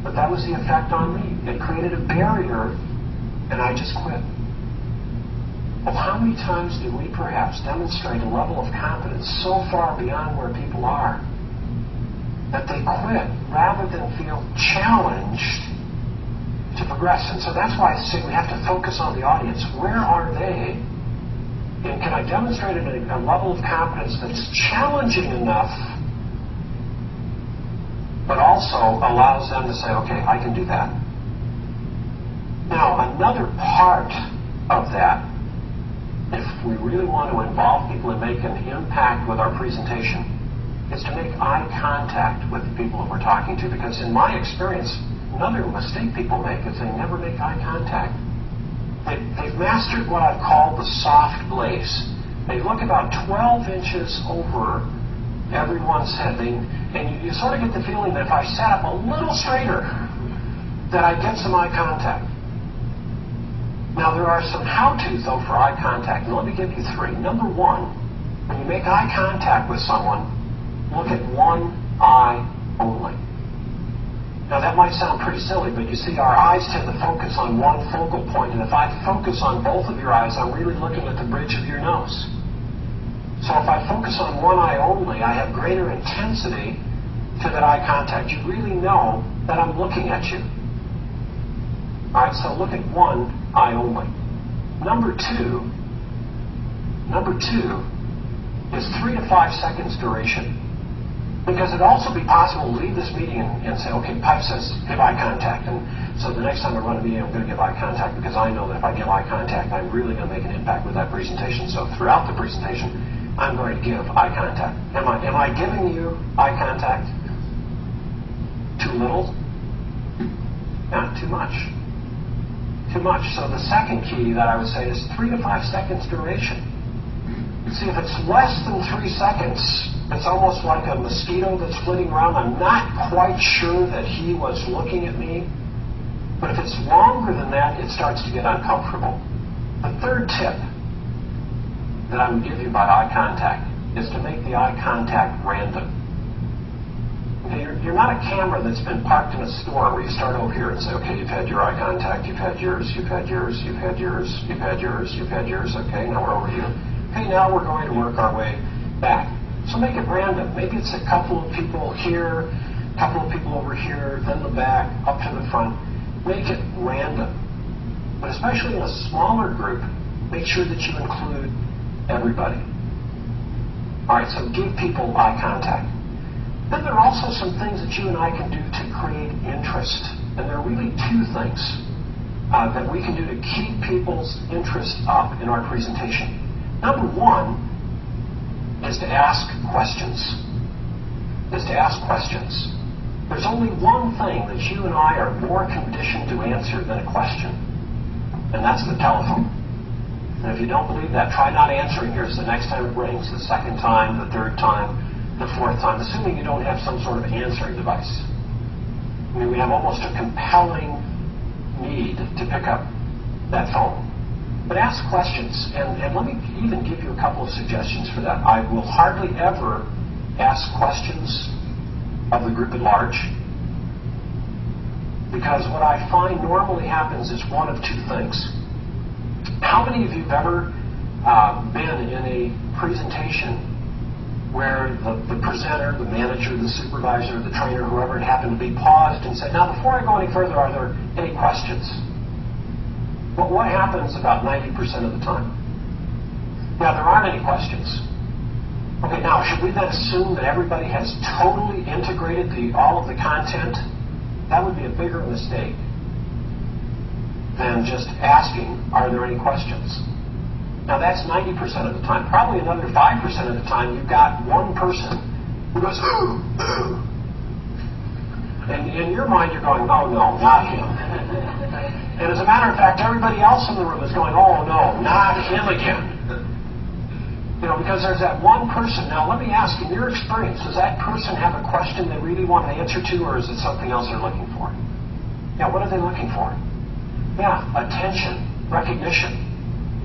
but that was the effect on me. It created a barrier, and I just quit. Well, how many times do we perhaps demonstrate a level of competence so far beyond where people are that they quit rather than feel challenged to progress? And so that's why I say we have to focus on the audience. Where are they? And can I demonstrate a level of competence that's challenging enough, but also allows them to say, okay, I can do that. Now, another part of that, if we really want to involve people and make an impact with our presentation, is to make eye contact with the people that we're talking to. Because in my experience, another mistake people make is they never make eye contact. They've mastered what I've called the soft glaze. They look about 12 inches over everyone's head. And you sort of get the feeling that if I sat up a little straighter, that I'd get some eye contact. Now, there are some how-tos, though, for eye contact. And let me give you three. Number one, when you make eye contact with someone, look at one eye only. Now, that might sound pretty silly, but you see, our eyes tend to focus on one focal point. And if I focus on both of your eyes, I'm really looking at the bridge of your nose. So if I focus on one eye only, I have greater intensity to that eye contact. You really know that I'm looking at you. All right, so look at one eye only. Number two is 3 to 5 seconds duration. Because it'd also be possible to leave this meeting and say, okay, Pipe says give eye contact. And so the next time I run a meeting, I'm going to give eye contact because I know that if I give eye contact, I'm really going to make an impact with that presentation. So throughout the presentation, I'm going to give eye contact. Am I giving you eye contact? Too little? Not too much. Too much. So the second key that I would say is 3 to 5 seconds duration. See, if it's less than 3 seconds, it's almost like a mosquito that's flitting around. I'm not quite sure that he was looking at me. But if it's longer than that, it starts to get uncomfortable. The third tip that I would give you about eye contact is to make the eye contact random. Okay, you're not a camera that's been parked in a store where you start over here and say, okay, you've had your eye contact, you've had yours, you've had yours, you've had yours, you've had yours, you've had yours. Okay, now we're over here. Okay, now we're going to work our way back. So make it random. Maybe it's a couple of people here, a couple of people over here, then the back, up to the front. Make it random. But especially in a smaller group, make sure that you include everybody. All right, so give people eye contact. Then there are also some things that you and I can do to create interest. And there are really two things that we can do to keep people's interest up in our presentation. Number one is to ask questions. There's only one thing that you and I are more conditioned to answer than a question, and that's the telephone. And if you don't believe that, try not answering yours the next time it rings, the second time, the third time, the fourth time, assuming you don't have some sort of answering device. I mean, we have almost a compelling need to pick up that phone. But ask questions, and let me even give you a couple of suggestions for that. I will hardly ever ask questions of the group at large, because what I find normally happens is one of two things. How many of you have ever been in a presentation where the presenter, the manager, the supervisor, the trainer, whoever it happened to be, paused and said, now before I go any further, are there any questions? But what happens about 90% of the time? Now, there aren't any questions. Okay, now, should we then assume that everybody has totally integrated all of the content? That would be a bigger mistake than just asking, are there any questions? Now, that's 90% of the time. Probably another 5% of the time, you've got one person who goes, ooh, ooh. And in your mind, you're going, oh, no, not him. And as a matter of fact, everybody else in the room is going, oh, no, not him again. You know, because there's that one person. Now, let me ask, in your experience, does that person have a question they really want an answer to, or is it something else they're looking for? Yeah, what are they looking for? Yeah, attention. recognition.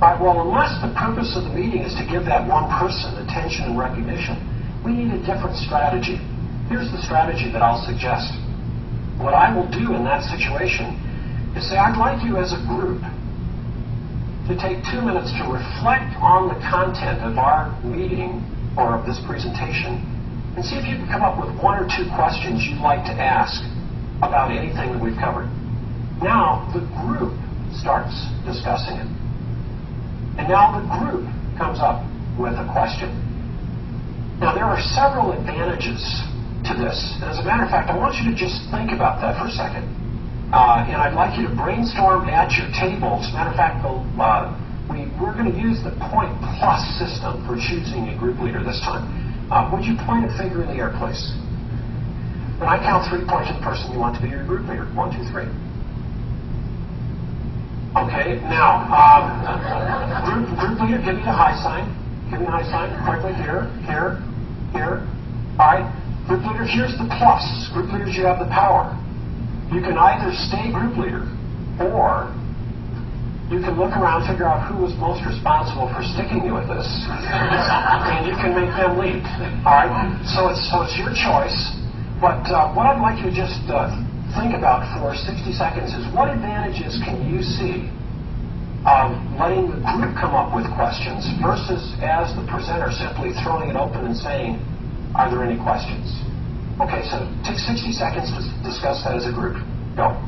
Right, well, unless the purpose of the meeting is to give that one person attention and recognition, we need a different strategy. Here's the strategy that I'll suggest. What I will do in that situation is say, I'd like you as a group to take 2 minutes to reflect on the content of our meeting or of this presentation and see if you can come up with 1 or 2 questions you'd like to ask about anything that we've covered. Now, the group starts discussing it. And now the group comes up with a question. Now, there are several advantages to this. And as a matter of fact, I want you to just think about that for a second. And I'd like you to brainstorm at your tables. As a matter of fact, we're going to use the point plus system for choosing a group leader this time. Would you point a finger in the air, please? When I count 3, point to the person you want to be your group leader. 1, 2, 3. Okay, now, group leader, give me the high sign. Give me the high sign. Quickly, here. All right, group leader, here's the plus. Group leaders, you have the power. You can either stay group leader, or you can look around, figure out who was most responsible for sticking you with this, and you can make them lead. All right, so it's your choice. But what I'd like you to just think about for 60 seconds is what advantages can you see of letting the group come up with questions versus as the presenter simply throwing it open and saying, are there any questions? Okay, so take 60 seconds to discuss that as a group. Go.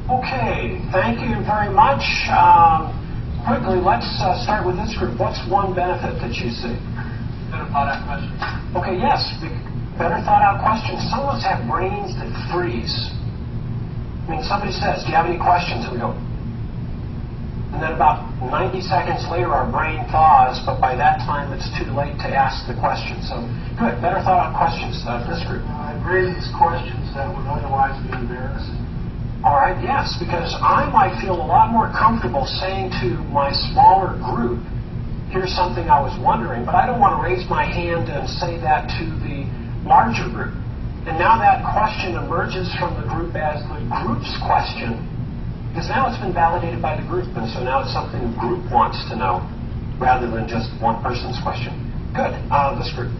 Okay, thank you very much. Quickly, let's start with this group. What's one benefit that you see? Better thought out questions. Okay, yes, better thought out questions. Some of us have brains that freeze. I mean, somebody says, do you have any questions? And we go, and then about 90 seconds later our brain thaws, but by that time it's too late to ask the question. So, good, better thought out questions this group. I raise questions that would otherwise be embarrassing. All right, yes, because I might feel a lot more comfortable saying to my smaller group, here's something I was wondering, but I don't want to raise my hand and say that to the larger group. And now that question emerges from the group as the group's question, because now it's been validated by the group, and so now it's something the group wants to know, rather than just one person's question. Good. This group.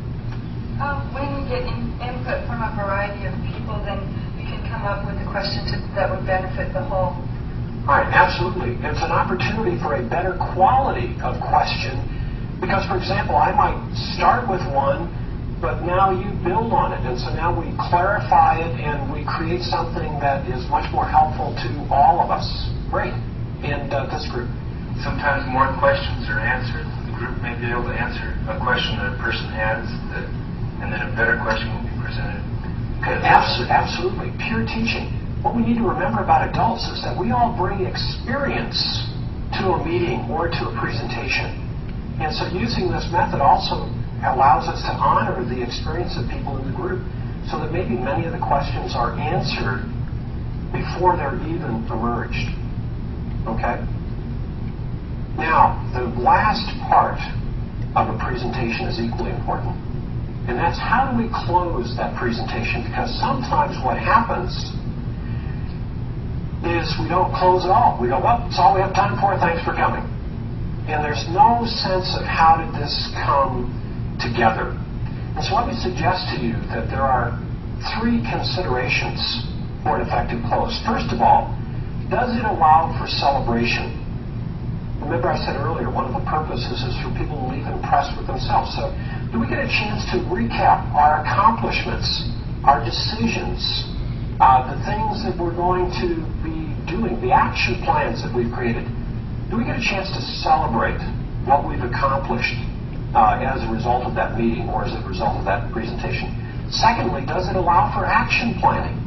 When you get input from a variety of people, then can come up with a question that would benefit the whole. All right, absolutely. It's an opportunity for a better quality of question because, for example, I might start with one, but now you build on it, and so now we clarify it and we create something that is much more helpful to all of us. Great. And this group. Sometimes more questions are answered. The group may be able to answer a question that a person has, and then a better question will be presented. Absolutely. Pure teaching. What we need to remember about adults is that we all bring experience to a meeting or to a presentation. And so using this method also allows us to honor the experience of people in the group so that maybe many of the questions are answered before they're even emerged. Okay? Now, the last part of a presentation is equally important. And that's how do we close that presentation? Because sometimes what happens is we don't close at all. We go, well, that's all we have time for. Thanks for coming. And there's no sense of how did this come together. And so let me suggest to you that there are 3 considerations for an effective close. First of all, does it allow for celebration? Remember I said earlier, one of the purposes is for people to leave impressed with themselves. So do we get a chance to recap our accomplishments, our decisions, the things that we're going to be doing, the action plans that we've created? Do we get a chance to celebrate what we've accomplished as a result of that meeting or as a result of that presentation? Secondly, does it allow for action planning?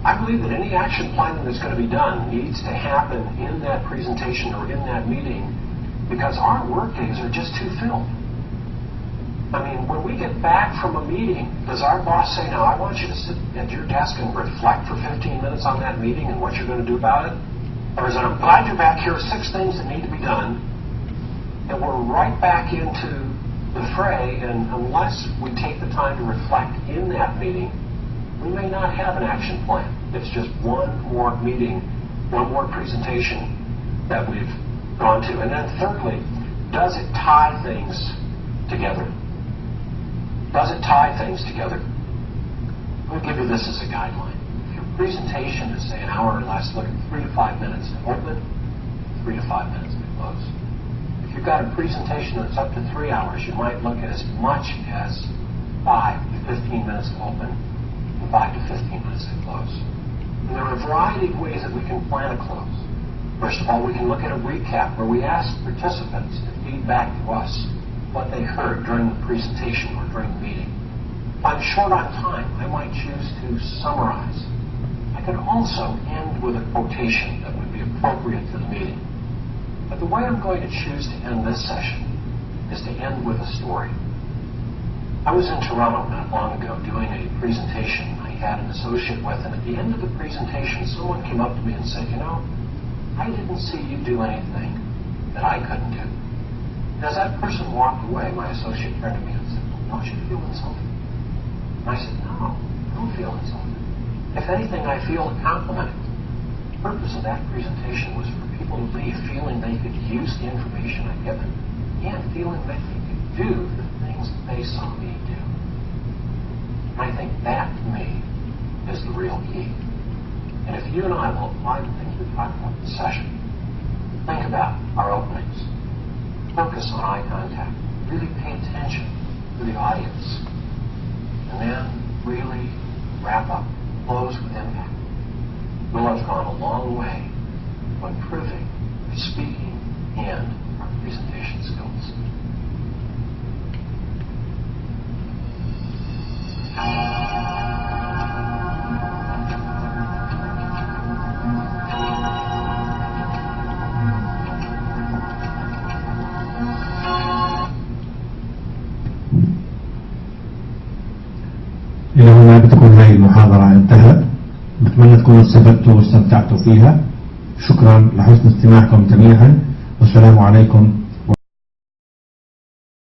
I believe that any action planning that's going to be done needs to happen in that presentation or in that meeting because our work days are just too filled. I mean, when we get back from a meeting, does our boss say, now I want you to sit at your desk and reflect for 15 minutes on that meeting and what you're going to do about it? Or is it, I'm glad you're back, here are 6 things that need to be done, and we're right back into the fray, and unless we take the time to reflect in that meeting, we may not have an action plan. It's just one more meeting, one more presentation that we've gone to. And then thirdly, does it tie things together? Does it tie things together? I'll give you this as a guideline. If your presentation is, say, an hour or less, look at 3 to 5 minutes to open, 3 to 5 minutes to close. If you've got a presentation that's up to 3 hours, you might look at as much as 5 to 15 minutes to open, 5 to 15 minutes to close. And there are a variety of ways that we can plan a close. First of all, we can look at a recap where we ask participants to feed back to us what they heard during the presentation or during the meeting. If I'm short on time, I might choose to summarize. I could also end with a quotation that would be appropriate to the meeting. But the way I'm going to choose to end this session is to end with a story. I was in Toronto not long ago doing a presentation I had an associate with, and at the end of the presentation, someone came up to me and said, you know, I didn't see you do anything that I couldn't do. And as that person walked away, my associate turned to me and said, well, don't you feel insulted? And I said, no, I don't feel insulted. If anything, I feel complimented. The purpose of that presentation was for people to leave feeling they could use the information I'd given and feeling that they could do the things that they saw me do. And I think that, to me, is the real key. And if you and I will apply the things we talked about in the session, think about our openings, focus on eye contact, really pay attention to the audience, and then really wrap up, close with impact, we'll have gone a long way to improving our speaking and our presentation skills. إلى هنا بتكون هذه المحاضرة انتهت. بتمنى تكونوا استفدتوا واستمتعتوا فيها. شكرا لحسن استماعكم جميعا، والسلام عليكم